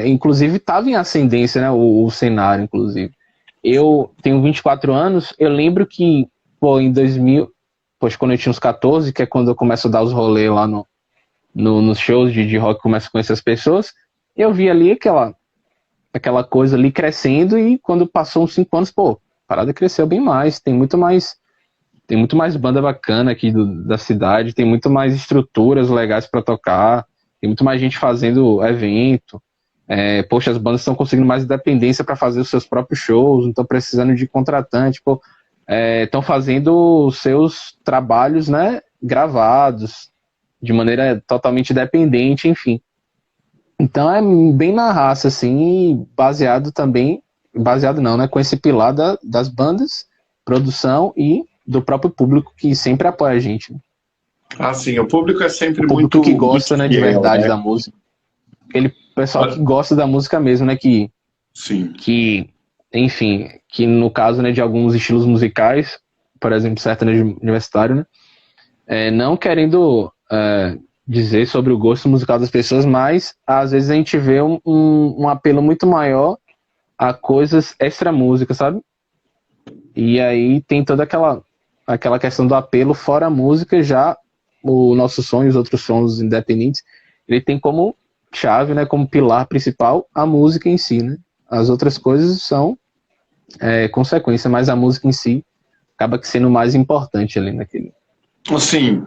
inclusive estava em ascendência, né, o cenário, inclusive. Eu tenho 24 anos, eu lembro que, pô, em 2000, pois quando eu tinha uns 14, que é quando eu começo a dar os rolês lá nos shows de rock, começo a conhecer as pessoas, eu vi ali aquela coisa ali crescendo, e quando passou uns 5 anos, pô, a parada cresceu bem mais, tem muito mais banda bacana aqui da cidade, tem muito mais estruturas legais para tocar, tem muito mais gente fazendo evento. Poxa, as bandas estão conseguindo mais independência para fazer os seus próprios shows, não estão precisando de contratante, estão fazendo os seus trabalhos, né, gravados, de maneira totalmente independente, enfim. Então é bem na raça, assim, baseado não, né, com esse pilar das bandas, produção e do próprio público que sempre apoia a gente. Né? Ah, sim, o público é sempre o público muito... que gosta, muito né, fiel, de verdade, né? da música. Aquele pessoal que gosta da música mesmo, né, que, sim. Enfim, que no caso, né, de alguns estilos musicais, por exemplo, sertanejo universitário, né, não querendo dizer sobre o gosto musical das pessoas, mas às vezes a gente vê um apelo muito maior a coisas extra-música, sabe? E aí tem toda aquela questão do apelo fora a música, já o nosso som e os outros sons independentes, ele tem como chave, né, como pilar principal, a música em si, né? As outras coisas são consequência, mas a música em si acaba sendo mais importante ali naquele. Sim,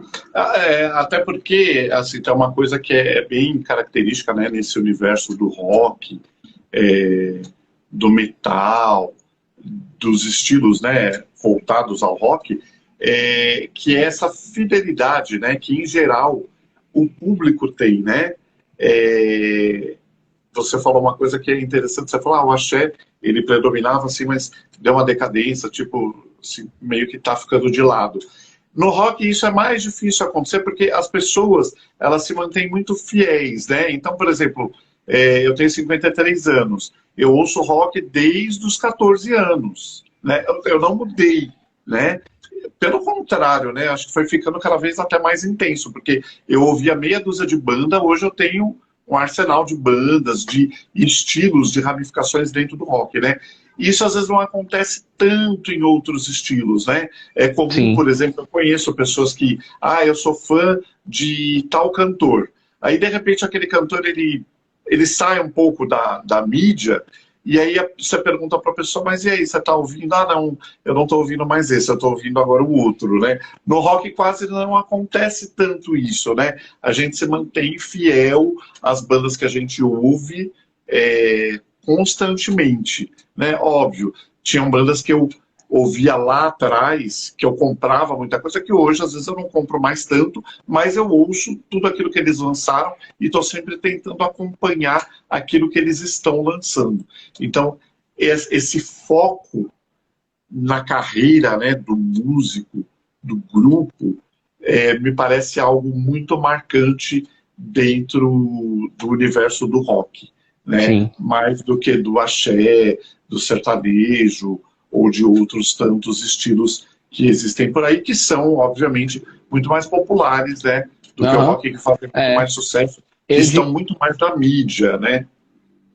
até porque assim, tem uma coisa que é bem característica, né, nesse universo do rock, do metal, dos estilos, né, voltados ao rock, que é essa fidelidade, né, que em geral o público tem, né? Você falou uma coisa que é interessante, você falou, o axé, ele predominava assim, mas deu uma decadência, tipo, assim, meio que tá ficando de lado. No rock isso é mais difícil acontecer porque as pessoas, elas se mantêm muito fiéis, né? Então, por exemplo, eu tenho 53 anos, eu ouço rock desde os 14 anos, né? Eu não mudei, né? Pelo contrário, né? Acho que foi ficando cada vez até mais intenso, porque eu ouvia meia dúzia de banda, hoje eu tenho um arsenal de bandas, de estilos, de ramificações dentro do rock, né? Isso às vezes não acontece tanto em outros estilos, né? É comum, sim, por exemplo, eu conheço pessoas que, eu sou fã de tal cantor. Aí, de repente, aquele cantor, ele sai um pouco da mídia, e aí você pergunta para a pessoa, mas e aí, você está ouvindo? Não, eu não estou ouvindo mais esse, eu estou ouvindo agora o outro, né? No rock quase não acontece tanto isso, né? A gente se mantém fiel às bandas que a gente ouve constantemente, né? Óbvio, tinham bandas que eu ouvia lá atrás, que eu comprava muita coisa, que hoje às vezes eu não compro mais tanto, mas eu ouço tudo aquilo que eles lançaram e estou sempre tentando acompanhar aquilo que eles estão lançando. Então, esse foco na carreira, né, do músico, do grupo, me parece algo muito marcante dentro do universo do rock, né? Mais do que do axé, do sertanejo, ou de outros tantos estilos que existem por aí, que são, obviamente, muito mais populares, né, do que o rock, que fazem muito mais sucesso, que estão muito mais na mídia, né?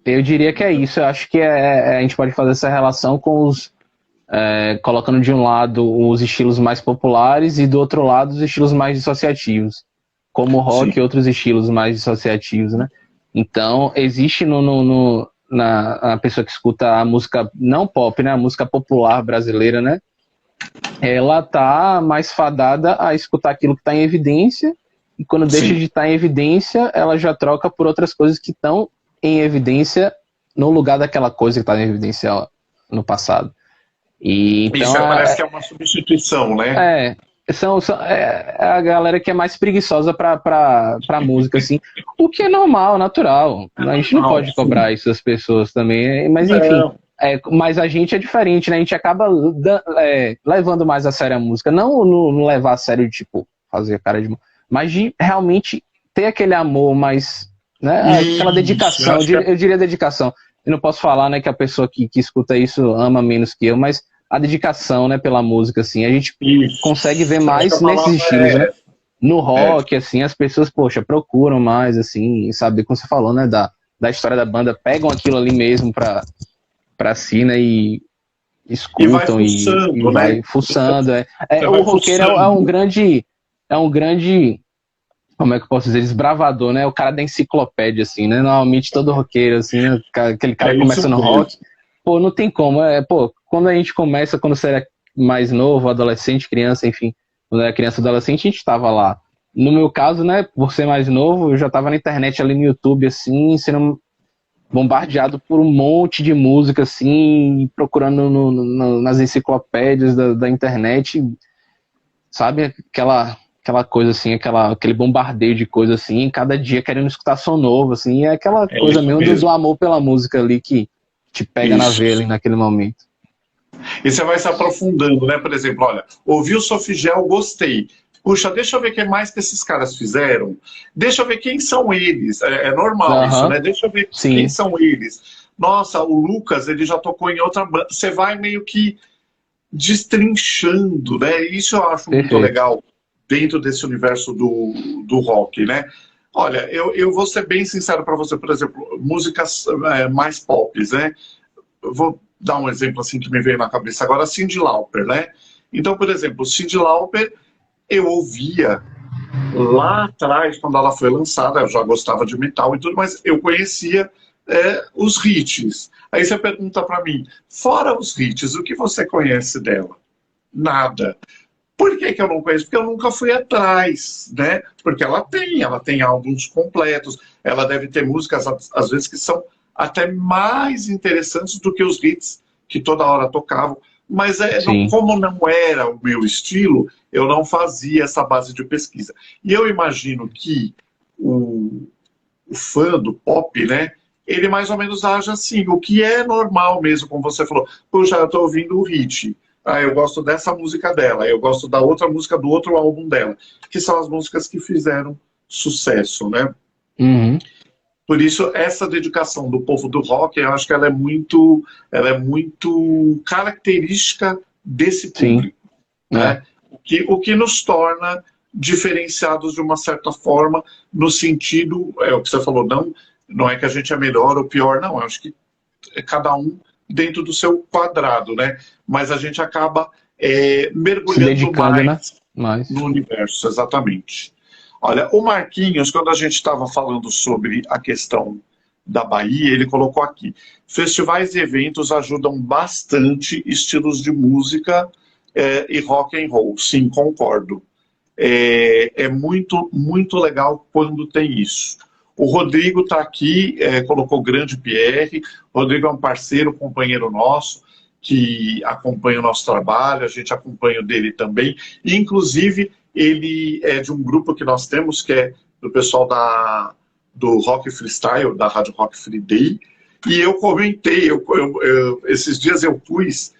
Eu diria que é isso, eu acho que a gente pode fazer essa relação com colocando de um lado os estilos mais populares e do outro lado os estilos mais dissociativos, como o rock, sim, e outros estilos mais dissociativos, né? Então, existe na pessoa que escuta a música não pop, né, a música popular brasileira, né, ela tá mais fadada a escutar aquilo que está em evidência, e quando deixa, sim, de estar em evidência, ela já troca por outras coisas que estão em evidência no lugar daquela coisa que está em evidência no passado. E, então, isso parece que é uma substituição, né? É a galera que é mais preguiçosa pra música, assim. O que é normal, natural. A gente não pode cobrar isso das pessoas também. Mas, enfim. Mas a gente é diferente, né? A gente acaba levando mais a sério a música. Não levar a sério, tipo, fazer cara de... Mas de realmente ter aquele amor mais... Né? Aquela dedicação. Eu diria dedicação. Eu não posso falar, né, que a pessoa que escuta isso ama menos que eu, mas... a dedicação, né, pela música, assim, a gente consegue ver mais nesses estilos, né? No rock, assim, as pessoas, poxa, procuram mais, assim, saber, como você falou, né, da história da banda, pegam aquilo ali mesmo pra si, né, e escutam fuçando, e vai fuçando. O roqueiro é um grande, como é que eu posso dizer, desbravador, né? O cara da enciclopédia, assim, né? Normalmente todo roqueiro, assim, né? Aquele cara que começa no rock, pô, não tem como. Quando a gente começa, quando você era mais novo, adolescente, criança, enfim, quando era criança, adolescente, a gente tava lá. No meu caso, né, por ser mais novo, eu já tava na internet ali no YouTube, assim, sendo bombardeado por um monte de música, assim, procurando nas enciclopédias da internet, sabe? Aquela coisa assim, aquele bombardeio de coisa assim, cada dia querendo escutar som novo, assim, é aquela coisa mesmo do amor pela música ali que te pega na veia ali naquele momento. E você vai se aprofundando, né? Por exemplo, olha, ouvi o Sofigel, gostei. Puxa, deixa eu ver o que mais que esses caras fizeram. Deixa eu ver quem são eles. É normal isso, né? Deixa eu ver quem são eles. Nossa, o Lucas, ele já tocou em outra banda. Você vai meio que destrinchando, né? Isso eu acho muito legal dentro desse universo do rock, né? Olha, eu vou ser bem sincero para você, por exemplo, músicas mais pop, né? Eu vou dar um exemplo assim que me veio na cabeça agora, Cyndi Lauper, né? Então, por exemplo, Cyndi Lauper, eu ouvia lá atrás, quando ela foi lançada, eu já gostava de metal e tudo, mas eu conhecia os hits. Aí você pergunta para mim, fora os hits, o que você conhece dela? Nada. Por que eu não conheço? Porque eu nunca fui atrás, né? Porque ela tem álbuns completos, ela deve ter músicas, às vezes, que são até mais interessantes do que os hits que toda hora tocavam. Mas como não era o meu estilo, eu não fazia essa base de pesquisa. E eu imagino que o fã do pop, né? Ele mais ou menos age assim, o que é normal mesmo, como você falou. Puxa, eu estou ouvindo o hit. Eu gosto dessa música dela, eu gosto da outra música do outro álbum dela, que são as músicas que fizeram sucesso, né? Uhum. Por isso, essa dedicação do povo do rock, eu acho que ela é muito característica desse público, né? O que nos torna diferenciados de uma certa forma, no sentido, o que você falou, não é que a gente é melhor ou pior, não, eu acho que é cada um dentro do seu quadrado, né? Mas a gente acaba mergulhando mais no universo, exatamente. Olha, o Marquinhos, quando a gente estava falando sobre a questão da Bahia, ele colocou aqui, festivais e eventos ajudam bastante estilos de música e rock and roll. Sim, concordo. É muito, muito legal quando tem isso. O Rodrigo está aqui, colocou Grande Pierre. O Rodrigo é um parceiro, companheiro nosso, que acompanha o nosso trabalho, a gente acompanha o dele também. E, inclusive, ele é de um grupo que nós temos, que é do pessoal do Rock Freestyle, da Rádio Rock Free Day. E eu comentei, esses dias eu pus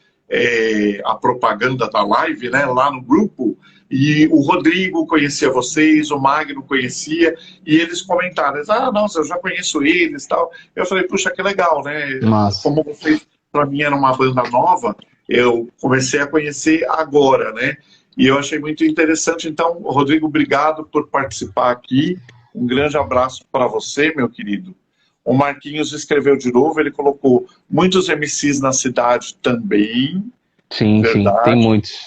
a propaganda da live, né, lá no grupo, e o Rodrigo conhecia vocês, o Magno conhecia, e eles comentaram, nossa, eu já conheço eles e tal. Eu falei, puxa, que legal, né? Nossa. Como vocês, para mim, era uma banda nova, eu comecei a conhecer agora, né? E eu achei muito interessante. Então, Rodrigo, obrigado por participar aqui. Um grande abraço para você, meu querido. O Marquinhos escreveu de novo, ele colocou muitos MCs na cidade também. Sim, verdade. Sim, tem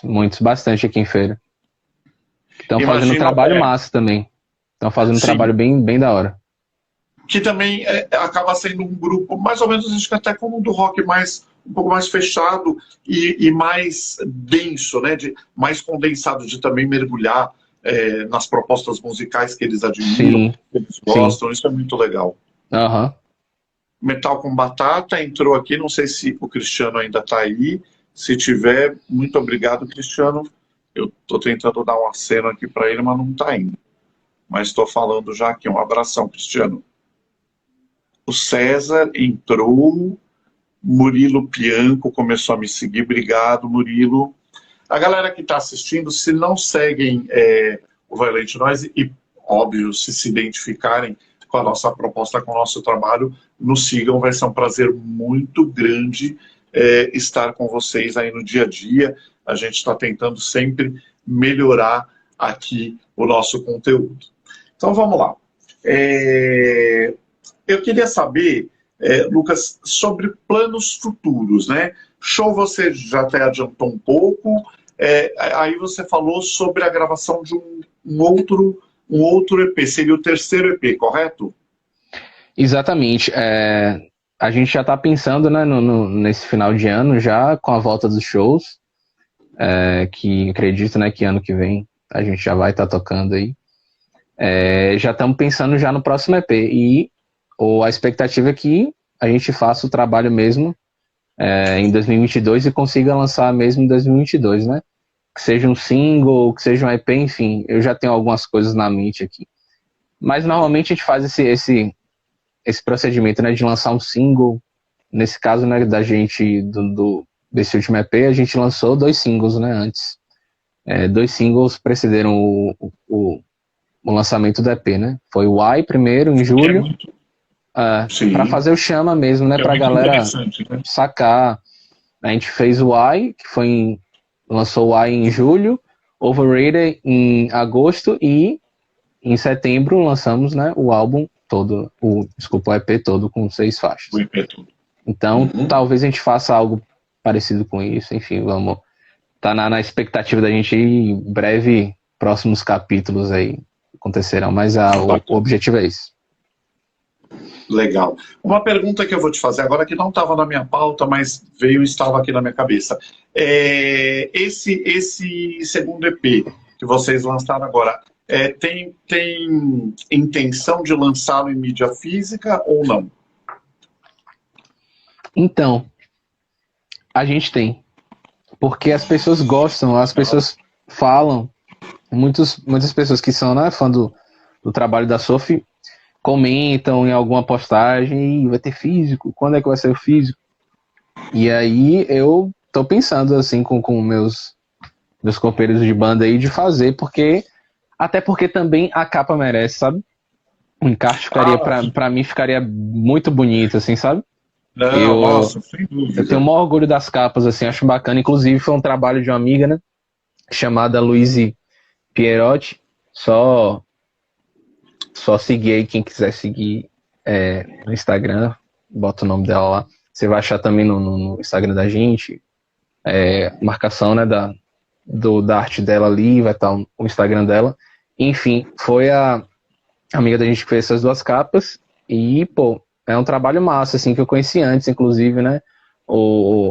muitos, bastante aqui em Feira. Estão fazendo um trabalho massa também. Estão fazendo um trabalho bem da hora. Que também acaba sendo um grupo, mais ou menos, acho que até como um do rock um pouco mais fechado e mais denso, né? Mais condensado, de também mergulhar nas propostas musicais que eles admiram, que eles gostam. Isso é muito legal. Uhum. Metal com Batata entrou aqui, não sei se o Cristiano ainda está aí. Se tiver, muito obrigado, Cristiano. Eu estou tentando dar um aceno aqui para ele, mas não está indo. Mas estou falando já aqui. Um abração, Cristiano. O César entrou. Murilo Pianco começou a me seguir. Obrigado, Murilo. A galera que está assistindo, se não seguem o Violent Noise, e, óbvio, se identificarem com a nossa proposta, com o nosso trabalho, nos sigam. Vai ser um prazer muito grande estar com vocês aí no dia a dia. A gente está tentando sempre melhorar aqui o nosso conteúdo. Então, vamos lá. Eu queria saber, Lucas, sobre planos futuros, né? Show você já até adiantou um pouco, aí você falou sobre a gravação de um outro EP, seria o terceiro EP, correto? Exatamente. A gente já está pensando, né, nesse final de ano, já com a volta dos shows, que acredito, né, que ano que vem a gente já vai estar tocando aí. Já estamos pensando já no próximo EP. E a expectativa é que a gente faça o trabalho mesmo em 2022 e consiga lançar mesmo em 2022, né? Que seja um single, que seja um EP, enfim, eu já tenho algumas coisas na mente aqui. Mas normalmente a gente faz esse procedimento, né, de lançar um single. Nesse caso, né, da gente, desse último EP, a gente lançou 2 singles, né, antes. 2 singles precederam o lançamento do EP, né? Foi o Y primeiro, em julho, para fazer o chama mesmo, né, pra galera né? sacar. A gente fez o Y, que lançou o Y em julho, Overrated em agosto e em setembro lançamos, né, o álbum todo, o EP todo com 6 faixas. O EP todo. Então, talvez a gente faça algo parecido com isso, enfim, vamos. Tá na expectativa da gente ir em breve, próximos capítulos aí acontecerão, mas o objetivo é esse. Legal. Uma pergunta que eu vou te fazer agora, que não estava na minha pauta, mas veio e estava aqui na minha cabeça. Esse segundo EP que vocês lançaram agora, tem intenção de lançá-lo em mídia física ou não? Então, a gente tem. Porque as pessoas gostam, as pessoas falam. Muitas pessoas que são, né, fã do trabalho da Sophie comentam em alguma postagem, vai ter físico, quando é que vai ser o físico? E aí eu tô pensando assim com meus companheiros de banda aí de fazer, até porque também a capa merece, sabe? O encarte ficaria, pra mim, ficaria muito bonito, assim, sabe? Nossa, sem dúvida. Eu tenho o maior orgulho das capas, assim, acho bacana. Inclusive foi um trabalho de uma amiga, né, chamada Luíse Pierotti. Só seguir aí, quem quiser seguir no Instagram, bota o nome dela lá. Você vai achar também no Instagram da gente, marcação, né, da arte dela ali, vai estar o Instagram dela. Enfim, foi a amiga da gente que fez essas 2 capas e, pô, é um trabalho massa, assim, que eu conheci antes, inclusive, né,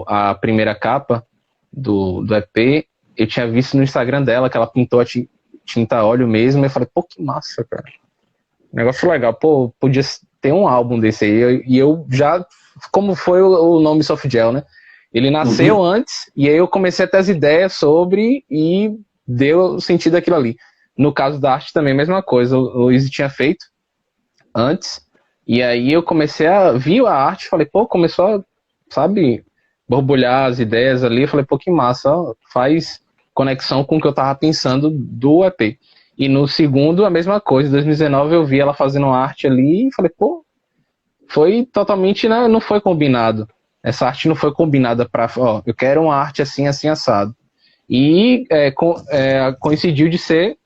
a primeira capa do EP, eu tinha visto no Instagram dela, que ela pintou a tinta a óleo mesmo, e eu falei, pô, que massa, cara. Negócio legal, pô, podia ter um álbum desse aí, e eu já, como foi o nome Soft Gel, né? Ele nasceu antes, e aí eu comecei a ter as ideias sobre, e deu sentido aquilo ali. No caso da arte também, a mesma coisa, o Luiz tinha feito antes, e aí eu comecei vi a arte, falei, pô, começou a, sabe, borbulhar as ideias ali, eu falei, pô, que massa, ó, faz conexão com o que eu tava pensando do EP. E no segundo, a mesma coisa. Em 2019 eu vi ela fazendo arte ali e falei, pô, foi totalmente, né, não foi combinado. Essa arte não foi combinada para, ó, eu quero uma arte assim, assim, assado. E coincidiu de ser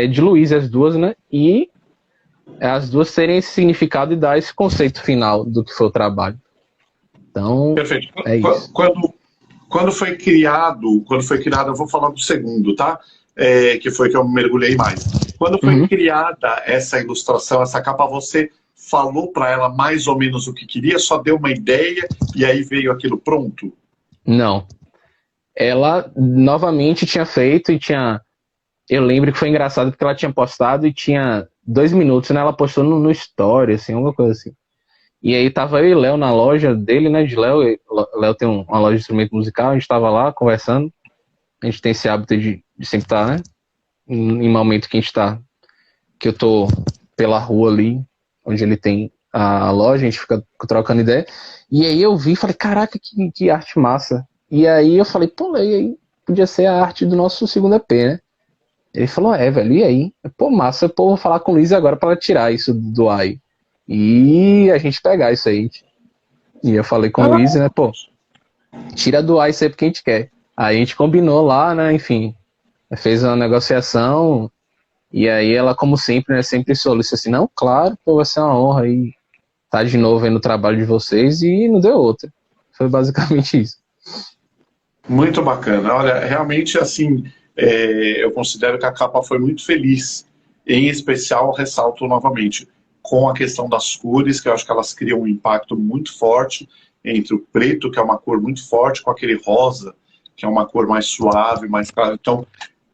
de Luiz as duas, né, e as duas terem esse significado e dar esse conceito final do que foi o trabalho. Então, perfeito. Isso. Quando foi criado, eu vou falar do segundo, tá? Que foi que eu mergulhei mais. Quando foi criada essa ilustração, essa capa, você falou para ela mais ou menos o que queria, só deu uma ideia e aí veio aquilo pronto? Não. Ela novamente tinha feito e tinha... Eu lembro que foi engraçado porque ela tinha postado e tinha 2 minutos, né? Ela postou no story, assim, alguma coisa assim. E aí tava eu e Léo na loja dele, né? De Léo. Léo tem uma loja de instrumento musical, a gente tava lá conversando. A gente tem esse hábito de sempre estar, né? Em momento que eu tô pela rua ali, onde ele tem a loja, a gente fica trocando ideia. E aí eu vi e falei, caraca, que arte massa. E aí eu falei, pô, e aí podia ser a arte do nosso segundo EP, né? Ele falou, velho, e aí? Pô, massa, pô, vou falar com o Luiz agora pra ela tirar isso do AI. E a gente pegar isso aí. E eu falei com o Luiz, né, pô, tira do AI sempre que a gente quer. Aí a gente combinou lá, né, enfim, fez uma negociação, e aí ela, como sempre, né, sempre solicitou assim, não, claro, pô, vai ser uma honra aí estar de novo aí no trabalho de vocês e não deu outra. Foi basicamente isso. Muito bacana. Olha, realmente, assim, eu considero que a capa foi muito feliz. Em especial, ressalto novamente, com a questão das cores, que eu acho que elas criam um impacto muito forte entre o preto, que é uma cor muito forte, com aquele rosa, que é uma cor mais suave, mais clara. Então,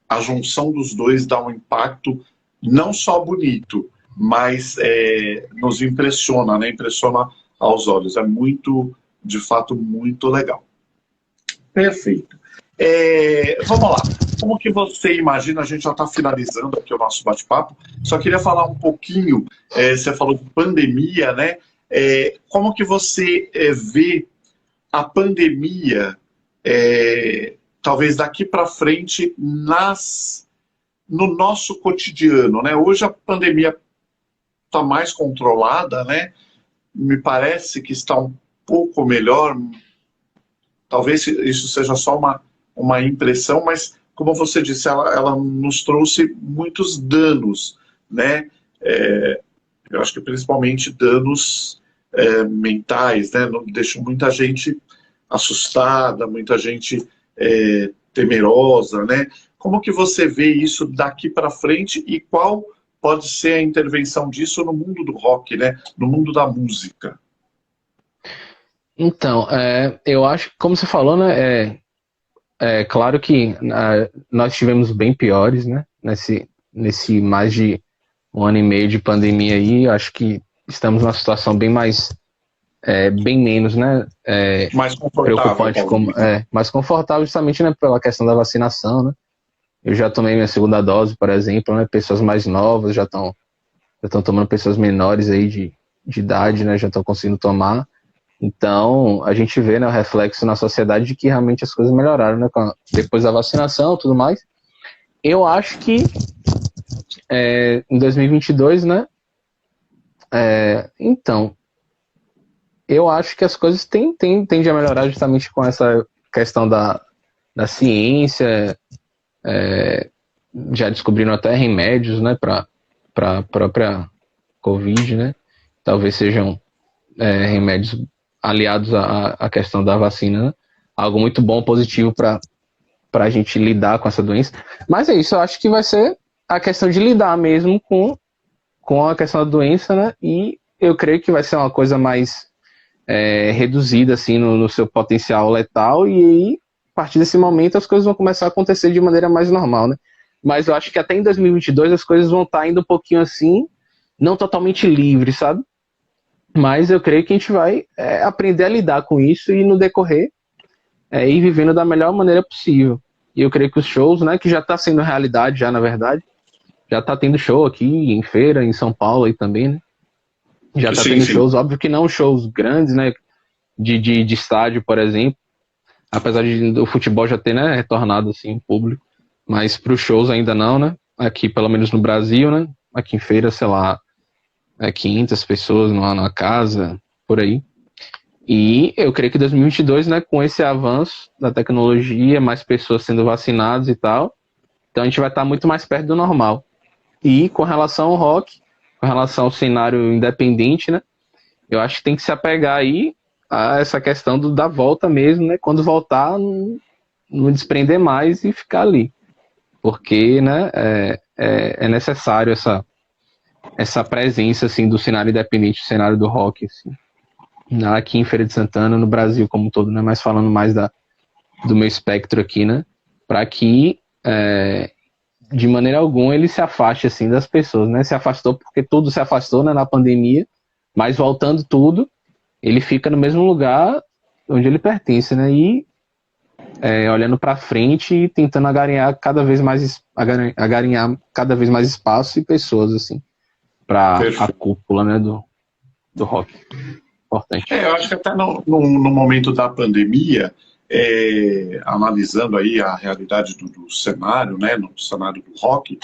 a junção dos dois dá um impacto não só bonito, mas nos impressiona, né? Impressiona aos olhos. É muito, de fato, muito legal. Perfeito. Vamos lá. Como que você imagina, a gente já está finalizando aqui o nosso bate-papo, só queria falar um pouquinho, você falou de pandemia, né? Como que você vê a pandemia, talvez daqui para frente, no nosso cotidiano, né? Hoje a pandemia está mais controlada, né? Me parece que está um pouco melhor. Talvez isso seja só uma impressão, mas, como você disse, ela nos trouxe muitos danos, né? Eu acho que principalmente danos mentais, né? Deixou muita gente assustada, muita gente temerosa, né? Como que você vê isso daqui para frente e qual pode ser a intervenção disso no mundo do rock, né? No mundo da música? Então, eu acho que, como você falou, né, claro que nós tivemos bem piores, né, nesse mais de 1 ano e meio de pandemia aí, acho que estamos numa situação bem menos, né, Mais confortável, preocupante, mais confortável justamente, né, pela questão da vacinação, né. Eu já tomei minha segunda dose, por exemplo, né, pessoas mais novas já estão tomando, pessoas menores aí de idade, né, já estão conseguindo tomar. Então, a gente vê, né, o reflexo na sociedade de que realmente as coisas melhoraram, né, depois da vacinação e tudo mais. Eu acho que em 2022, né, então, eu acho que as coisas tendem a melhorar justamente com essa questão da ciência, já descobriram até remédios, né, para a própria Covid, né, talvez sejam remédios aliados à questão da vacina, né? Algo muito bom, positivo para a gente lidar com essa doença. Mas é isso, eu acho que vai ser a questão de lidar mesmo com a questão da doença, né? E eu creio que vai ser uma coisa mais reduzida, assim, no seu potencial letal, e aí, a partir desse momento, as coisas vão começar a acontecer de maneira mais normal, né? Mas eu acho que até em 2022 as coisas vão estar indo um pouquinho assim, não totalmente livre, sabe? Mas eu creio que a gente vai aprender a lidar com isso e no decorrer ir vivendo da melhor maneira possível. E eu creio que os shows, né, que já está sendo realidade já, na verdade, já está tendo show aqui em feira, em São Paulo aí também, né? Já está tendo shows, óbvio que não shows grandes, né, de estádio, por exemplo, apesar do futebol já ter, né, retornado assim, público, mas para os shows ainda não, né? Aqui, pelo menos no Brasil, né? Aqui em feira, sei lá, 500 pessoas numa casa, por aí. E eu creio que 2022, né, com esse avanço da tecnologia, mais pessoas sendo vacinadas e tal, então a gente vai estar muito mais perto do normal. E com relação ao rock, com relação ao cenário independente, né, eu acho que tem que se apegar aí a essa questão da volta mesmo, né, quando voltar, não desprender mais e ficar ali. Porque, né, é necessário essa presença, assim, do cenário independente, do cenário do rock, assim, aqui em Feira de Santana, no Brasil como um todo, né, mas falando mais do meu espectro aqui, né, para que, de maneira alguma, ele se afaste, assim, das pessoas, né, se afastou porque tudo se afastou, né, na pandemia, mas voltando tudo, ele fica no mesmo lugar onde ele pertence, né, e olhando para frente e tentando agarinhar cada vez mais espaço e pessoas, assim, para a cúpula, né, do rock. Importante. Eu acho que até no momento da pandemia, analisando aí a realidade do cenário, né, no cenário do rock,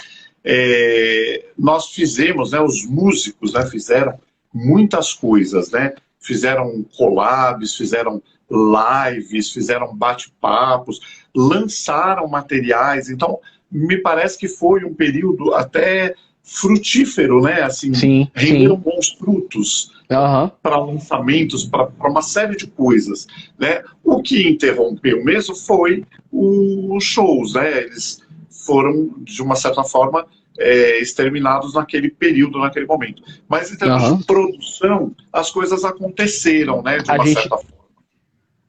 nós fizemos, né, os músicos, né, fizeram muitas coisas, né, fizeram collabs, fizeram lives, fizeram bate-papos, lançaram materiais, então me parece que foi um período até frutífero, né? Assim, Sim, renderam sim. bons frutos Aham. para lançamentos, para uma série de coisas, né? O que interrompeu mesmo foi os shows, né? Eles foram, de uma certa forma, exterminados naquele período, naquele momento. Mas em termos de Aham. produção, as coisas aconteceram, né? De A uma gente, certa forma.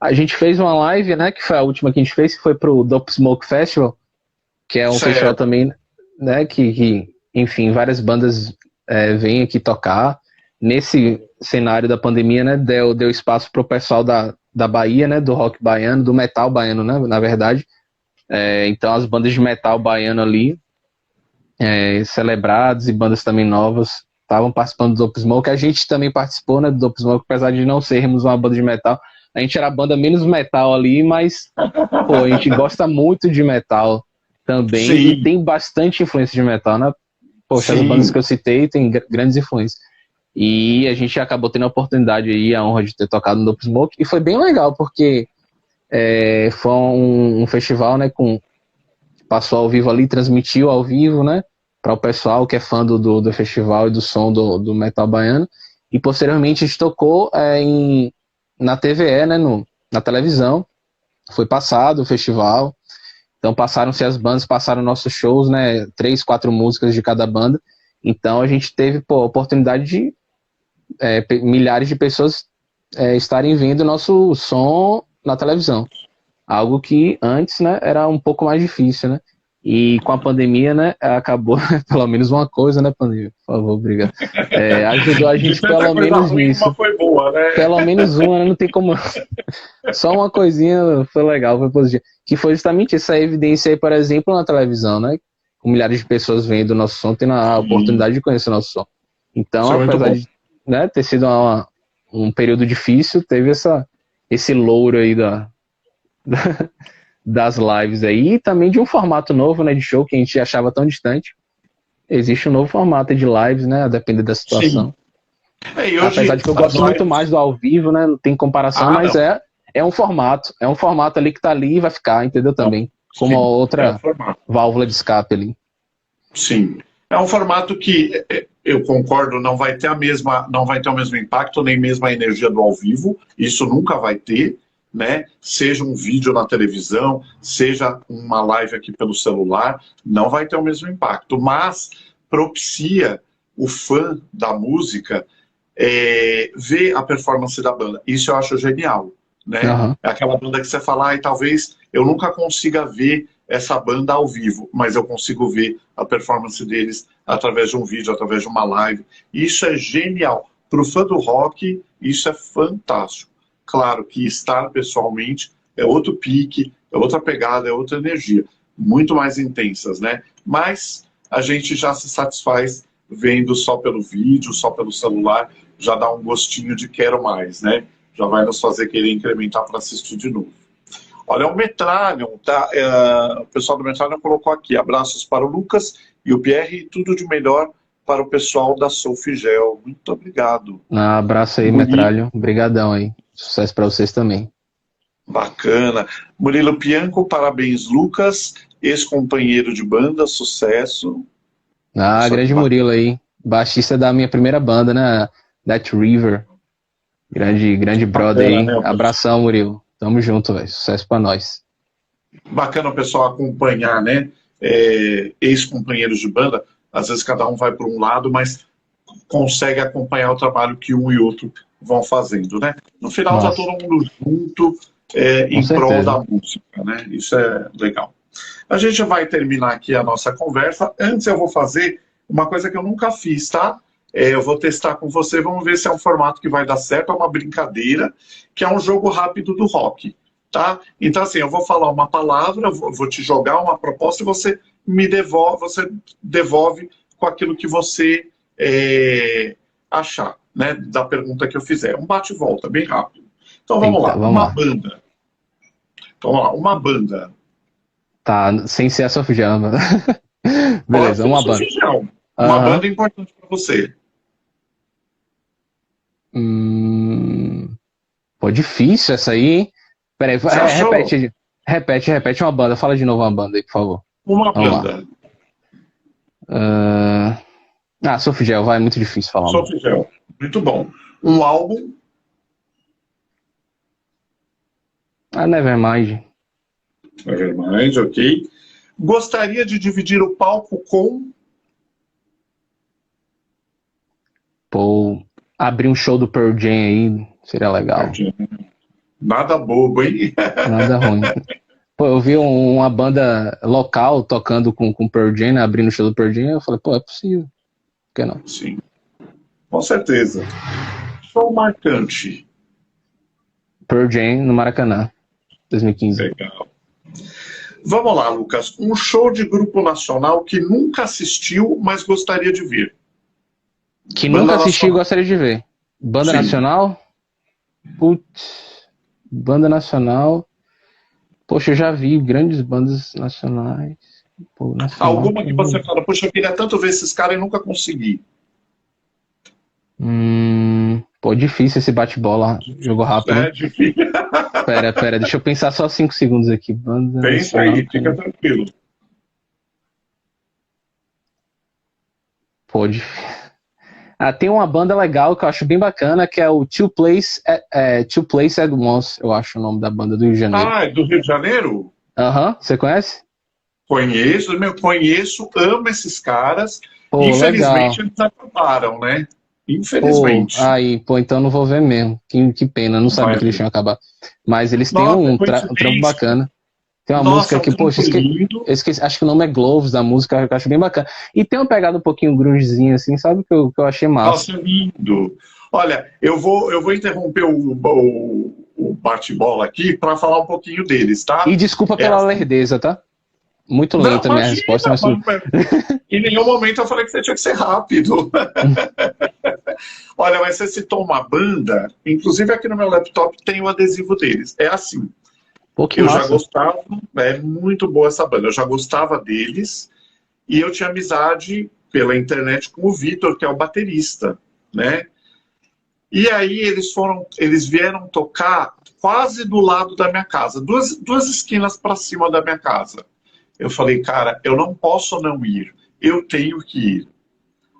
a gente fez uma live, né? Que foi a última que a gente fez, que foi pro Dope Smoke Festival, que é um festival Certo. também, né? Enfim, várias bandas vêm aqui tocar. Nesse cenário da pandemia, né? Deu espaço pro pessoal da Bahia, né? Do rock baiano, do metal baiano, né? Na verdade. Então as bandas de metal baiano ali, celebrados e bandas também novas, estavam participando do Dope Smoke. A gente também participou, né? Do Dope Smoke, apesar de não sermos uma banda de metal. A gente era a banda menos metal ali, mas pô, a gente gosta muito de metal também e Sim, tem bastante influência de metal, né? Poxa, as bandas que sim. eu citei têm grandes influências. E a gente acabou tendo a oportunidade aí, a honra de ter tocado no Dope Smoke, e foi bem legal, porque foi um festival, né, passou ao vivo ali, transmitiu ao vivo, né, para o pessoal que é fã do festival e do som do metal baiano, e posteriormente a gente tocou na TVE, né, na televisão, foi passado o festival, então passaram-se as bandas, passaram nossos shows, né? 3, 4 músicas de cada banda. Então a gente teve a oportunidade de milhares de pessoas estarem vendo nosso som na televisão. Algo que antes, né, era um pouco mais difícil, né? E com a pandemia, né, acabou pelo menos uma coisa, né, pandemia? Por favor, obrigado. Ajudou a De gente tanta pelo coisa menos ruim, uma nisso. foi boa, né? Pelo menos uma, né? Não tem como. Só uma coisinha foi legal, foi positivo. Que foi justamente essa evidência aí, por exemplo, na televisão, né? Com milhares de pessoas vendo o nosso som, tendo a Sim, oportunidade de conhecer o nosso som. Então, isso é muito apesar bom. de, né, ter sido um período difícil, teve esse louro aí das lives aí, e também de um formato novo, né, de show que a gente achava tão distante. Existe um novo formato de lives, né, a depender da Sim. situação. E Apesar hoje de que eu as gosto muito lives. mais do ao vivo, né? Não tem comparação, Ah, mas não. é um formato ali que tá ali e vai ficar, entendeu? Não. Também. Como a Sim, é um outra formato. válvula de escape ali. Sim. É um formato que eu concordo, não vai ter o mesmo impacto, nem mesmo a energia do ao vivo. Isso nunca vai ter, né? Seja um vídeo na televisão, seja uma live aqui pelo celular, não vai ter o mesmo impacto. Mas propicia o fã da música ver a performance da banda. Isso eu acho genial, né? Aham. É aquela banda que você fala, talvez eu nunca consiga ver essa banda ao vivo, mas eu consigo ver a performance deles através de um vídeo, através de uma live. Isso é genial. Para o fã do rock, isso é fantástico. Claro que estar pessoalmente é outro pique, é outra pegada, é outra energia, muito mais intensas, né? Mas a gente já se satisfaz vendo só pelo vídeo, só pelo celular, já dá um gostinho de quero mais, né? Já vai nos fazer querer incrementar para assistir de novo. Olha, o Metralion, tá? O pessoal do Metralion colocou aqui, abraços para o Lucas e o Pierre e tudo de melhor para o pessoal da Solfigel. Muito obrigado. Abraço aí, Murilo, Metralho. Obrigadão aí. Sucesso pra vocês também. bacana. Murilo Pianco, parabéns, Lucas, ex-companheiro de banda, sucesso. Pessoal que Grande bacana. Murilo aí. Baixista da minha primeira banda, né? That River. Grande brother Bacana, aí. né? Abração, Murilo. Tamo junto, velho. Sucesso pra nós. Bacana o pessoal acompanhar, né? Ex-companheiros de banda, às vezes cada um vai para um lado, mas consegue acompanhar o trabalho que um e outro vão fazendo, né? No final tá Nossa, todo mundo junto com em prol certeza. da música, né? Isso é legal. A gente vai terminar aqui a nossa conversa. Antes eu vou fazer uma coisa que eu nunca fiz, tá? Eu vou testar com você, vamos ver se é um formato que vai dar certo, é uma brincadeira, que é um jogo rápido do rock, tá? Então assim, eu vou falar uma palavra, vou te jogar uma proposta e você devolve com aquilo que você achar, né? Da pergunta que eu fizer. Um bate e volta, bem rápido. Então vamos Eita, lá, vamos uma lá. banda. Então vamos lá, uma banda. Tá, sem ser a Sofjama. Pode Beleza, ser uma sua banda. feijão. Uma Aham. banda importante para você. Pô, difícil essa aí, hein? Peraí, Você achou? repete uma banda. Fala de novo uma banda aí, por favor. Uma Vamos lá. banda. Ah, Ah, Soulful Gel, vai, é muito difícil falar. Soulful Gel, muito bom. Um álbum. Ah, Nevermind. Nevermind, ok. Gostaria de dividir o palco com... Pô, abrir um show do Pearl Jam aí seria legal. Nada bobo, hein? Nada ruim. Pô, eu vi uma banda local tocando com Pearl Jam, né, abrindo o show do Pearl Jam, eu falei, pô, é possível. Por que não? Sim, com certeza. Show marcante. Pearl Jam no Maracanã, 2015. Legal. Vamos lá, Lucas. Um show de grupo nacional que nunca assistiu, mas gostaria de ver. Que Banda nunca assisti e nacional. gostaria de ver. Banda Sim. nacional? Putz, banda nacional. Poxa, eu já vi grandes bandas nacionais. Pô, nacional. Alguma que você fala, poxa, eu queria tanto ver esses caras e nunca consegui. Pô, difícil esse bate-bola. Jogou rápido. É difícil. Pera, deixa eu pensar só 5 segundos aqui. Banda Pensa nacional, aí, fica tranquilo. Pô, Ah, tem uma banda legal que eu acho bem bacana, que é o Two Place at Once, eu acho o nome da banda do Rio de Janeiro. Ah, é do Rio de Janeiro? Aham, você conhece? Conheço, amo esses caras. Pô, Infelizmente legal. eles acabaram, né? Pô, Infelizmente. então não vou ver mesmo. Que pena, eu não sabia que eles tinham acabado. Mas eles têm Nossa, um trampo coincidência. bacana. Tem uma Nossa, música que, um poxa, trampo lindo. esqueci, acho que o nome é Gloves da música, que eu acho bem bacana. E tem uma pegada um pouquinho grungezinha, assim, sabe? Que eu achei massa. Nossa, lindo. Olha, eu vou interromper o bate-bola aqui para falar um pouquinho deles, tá? E desculpa É pela assim. lerdeza, tá? Muito Não, lenta a minha imagina, resposta, mas... em nenhum momento eu falei que você tinha que ser rápido. Olha, mas você citou uma banda, inclusive aqui no meu laptop tem o adesivo deles. É assim, Pô, que eu já massa. gostava, é muito boa essa banda, eu já gostava deles e eu tinha amizade pela internet com o Vitor, que é o baterista, né? E aí eles vieram tocar quase do lado da minha casa, duas esquinas para cima da minha casa. Eu falei, cara, eu não posso não ir, eu tenho que ir.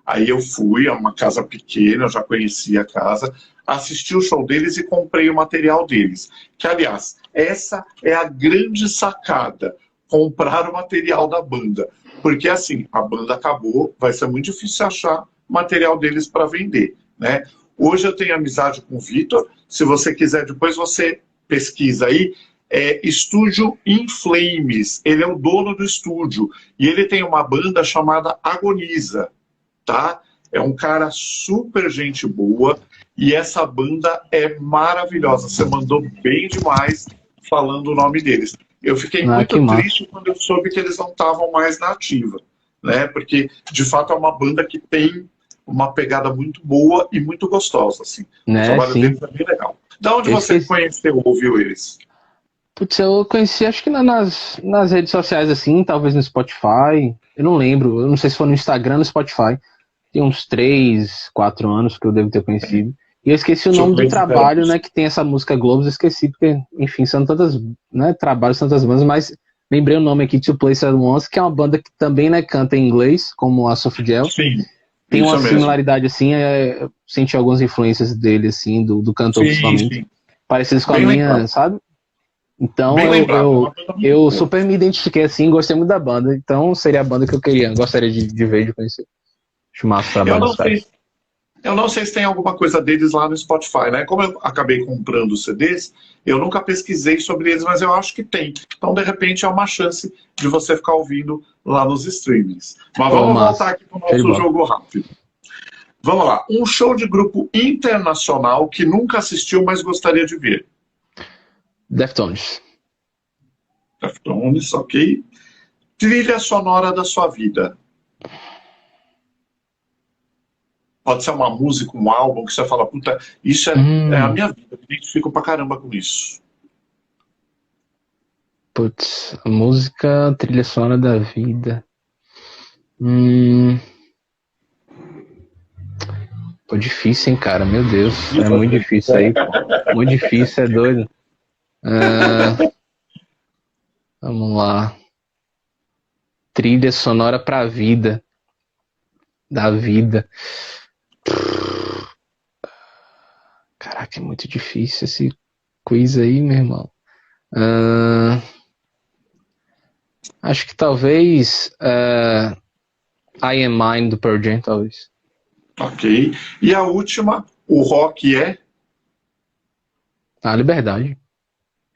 Aí eu fui a uma casa pequena, eu já conhecia a casa, assisti o show deles e comprei o material deles. Que, aliás, essa é a grande sacada, comprar o material da banda. Porque, assim, a banda acabou, vai ser muito difícil achar material deles para vender, né? Hoje eu tenho amizade com o Vitor, se você quiser, depois você pesquisa aí, Estúdio In Flames, ele é o dono do estúdio, e ele tem uma banda chamada Agoniza, tá? É um cara super gente boa e essa banda é maravilhosa. Você mandou bem demais falando o nome deles. Eu fiquei Que muito massa. triste quando eu soube que eles não estavam mais na ativa, né? Porque de fato é uma banda que tem uma pegada muito boa e muito gostosa, assim. O trabalho Sim. deles é bem legal. Da onde você conheceu, ouviu eles? Putz, eu conheci, acho que nas redes sociais, assim, talvez no Spotify. Eu não lembro, eu não sei se foi no Instagram ou no Spotify. Tem uns 3, 4 anos que eu devo ter conhecido. E eu esqueci o nome do trabalho, né, que tem essa música Globos, eu esqueci, porque, enfim, são tantas, né, trabalhos, tantas bandas, mas lembrei o nome aqui, Two Place at Once, que é uma banda que também, né, canta em inglês, como a Soulful Gel. Sim, tem uma mesmo. similaridade, assim, eu senti algumas influências dele, assim, do cantor, principalmente. Sim. Parecidas com a minha, sabe? Então eu super me identifiquei assim, gostei muito da banda. Então seria a banda que eu gostaria de ver, de conhecer. Acho massa o trabalho dos caras. Eu não sei se tem alguma coisa deles lá no Spotify, né? Como eu acabei comprando os CDs, eu nunca pesquisei sobre eles, mas eu acho que tem. Então, de repente, é uma chance de você ficar ouvindo lá nos streamings. Mas vamos voltar aqui para o nosso jogo rápido. Vamos lá. Um show de grupo internacional que nunca assistiu, mas gostaria de ver. Deftones. Deftones, ok. Trilha sonora da sua vida. Pode ser uma música, um álbum, que você fala, puta, isso é a minha vida, eu me identifico pra caramba com isso. Putz, música, trilha sonora da vida. Pô, difícil, hein, cara, meu Deus, é muito difícil aí, pô. Muito difícil, é doido. Vamos lá. Trilha sonora pra vida. da vida. Caraca, é muito difícil esse quiz aí, meu irmão. Acho que talvez I Am Mine do Pearl Jam, talvez. Ok. E a última, o rock é A Liberdade.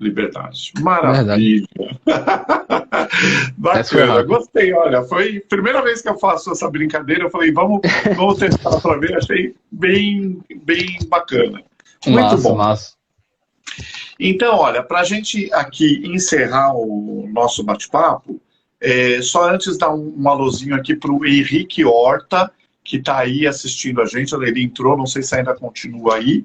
Liberdade. Verdade. Maravilha. Essa foi Bacana, rápida. gostei. Olha, foi a primeira vez que eu faço essa brincadeira. Eu falei, vamos testar para ver. Achei bem bacana. Muito Massa, bom. massa. Então, olha, para a gente aqui encerrar o nosso bate-papo, só antes dar um alôzinho aqui para o Henrique Horta, que está aí assistindo a gente. Ele entrou, não sei se ainda continua aí,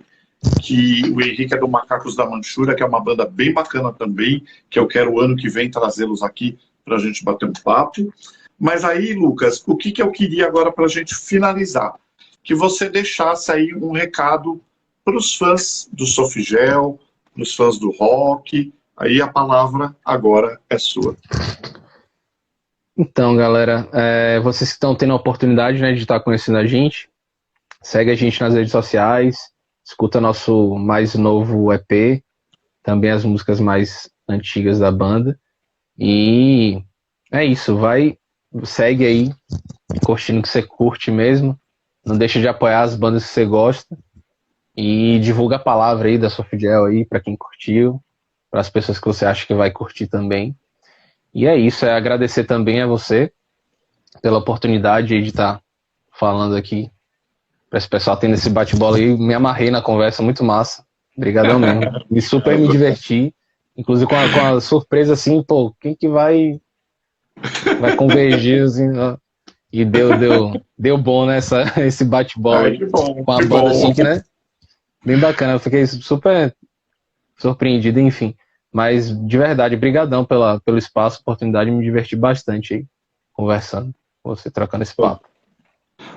que o Henrique é do Macacos da Manchúria, que é uma banda bem bacana também, que eu quero o ano que vem trazê-los aqui para a gente bater um papo. Mas aí, Lucas, o que eu queria agora para a gente finalizar? Que você deixasse aí um recado para os fãs do Sofigel, para os fãs do rock. Aí a palavra agora é sua. Então, galera, vocês que estão tendo a oportunidade, né, de estar conhecendo a gente, segue a gente nas redes sociais, escuta nosso mais novo EP, também as músicas mais antigas da banda. E é isso, segue aí, curtindo o que você curte mesmo. Não deixa de apoiar as bandas que você gosta. E divulga a palavra aí da Sofigel aí para quem curtiu, para as pessoas que você acha que vai curtir também. E é isso, agradecer também a você pela oportunidade aí de estar falando aqui para esse pessoal tendo esse bate-bola aí. Me amarrei na conversa, muito massa. Obrigadão mesmo. Me diverti. Inclusive com a surpresa assim, pô, quem que vai convergir assim, ó. E deu bom, né, esse bate-bola com a banda assim, que, né? Bem bacana, eu fiquei super surpreendido, enfim. Mas, de verdade, brigadão pelo espaço, oportunidade, me diverti bastante aí, conversando com você, trocando esse papo.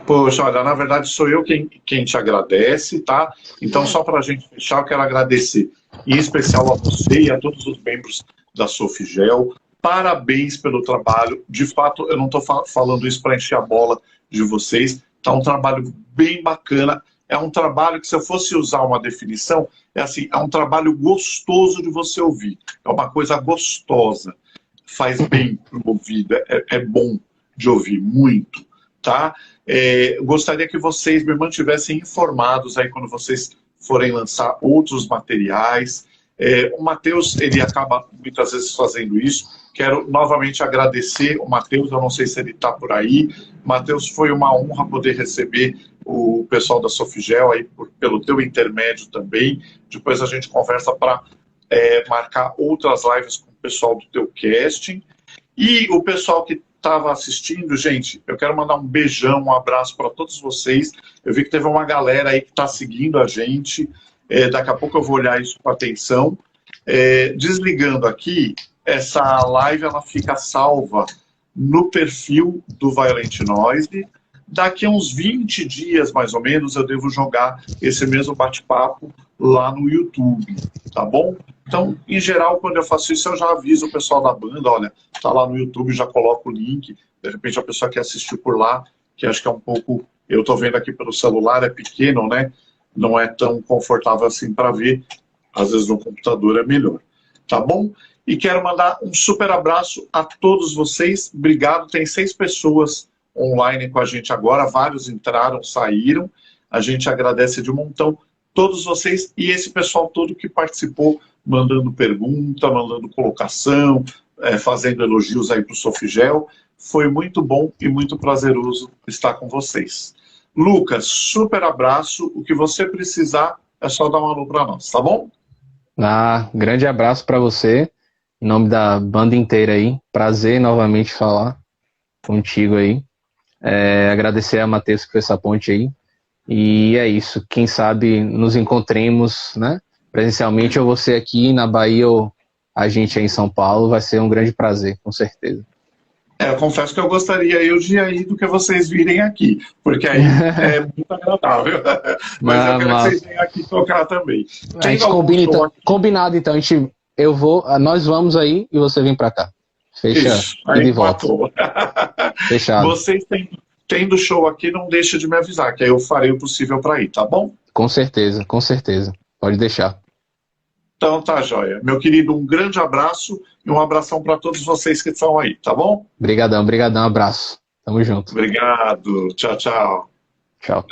Poxa, olha, na verdade sou eu quem te agradece, tá? Então, só para a gente fechar, eu quero agradecer, em especial a você e a todos os membros da Sofigel. Parabéns pelo trabalho. De fato, eu não estou falando isso para encher a bola de vocês. Tá um trabalho bem bacana. É um trabalho que, se eu fosse usar uma definição, é um trabalho gostoso de você ouvir. É uma coisa gostosa. Faz bem para o ouvido. É bom de ouvir, muito. Tá? Gostaria que vocês me mantivessem informados aí quando vocês forem lançar outros materiais. O Matheus, ele acaba muitas vezes fazendo isso. Quero novamente agradecer o Matheus, eu não sei se ele está por aí. Matheus, foi uma honra poder receber o pessoal da Sofigel aí pelo teu intermédio também. Depois a gente conversa para marcar outras lives com o pessoal do teu casting. E o pessoal que estava assistindo, gente, eu quero mandar um beijão, um abraço para todos vocês. Eu vi que teve uma galera aí que está seguindo a gente. Daqui a pouco eu vou olhar isso com atenção. Desligando aqui, essa live ela fica salva no perfil do Violent Noise. Daqui a uns 20 dias, mais ou menos, eu devo jogar esse mesmo bate-papo lá no YouTube, tá bom? Então, em geral, quando eu faço isso, eu já aviso o pessoal da banda, olha, tá lá no YouTube, já coloco o link, de repente a pessoa quer assistir por lá, que acho que é um pouco, eu tô vendo aqui pelo celular, é pequeno, né? Não é tão confortável assim para ver, às vezes no computador é melhor, tá bom? E quero mandar um super abraço a todos vocês, obrigado, tem 6 pessoas online com a gente agora, vários entraram, saíram, a gente agradece de um montão todos vocês e esse pessoal todo que participou, mandando pergunta, mandando colocação, fazendo elogios aí para o Sofigel, foi muito bom e muito prazeroso estar com vocês. Lucas, super abraço, o que você precisar é só dar um alô para nós, tá bom? Grande abraço para você, em nome da banda inteira aí, prazer novamente falar contigo aí. Agradecer a Matheus que fez essa ponte aí. E é isso. Quem sabe nos encontremos, né? Presencialmente, ou você aqui na Bahia ou a gente aí em São Paulo. Vai ser um grande prazer, com certeza. Eu confesso que eu gostaria de ir aí do que vocês virem aqui, porque aí é muito agradável. Mas eu quero que vocês venham aqui tocar também. A gente combinado então. Nós vamos aí e você vem para cá. Fecha e de volta. Fechado. Vocês tendo show aqui, não deixa de me avisar, que aí eu farei o possível para ir, tá bom? Com certeza, com certeza. Pode deixar. Então tá, joia. Meu querido, um grande abraço e um abração para todos vocês que estão aí, tá bom? Brigadão, brigadão, abraço. Tamo junto. Obrigado. Tchau, tchau. Tchau.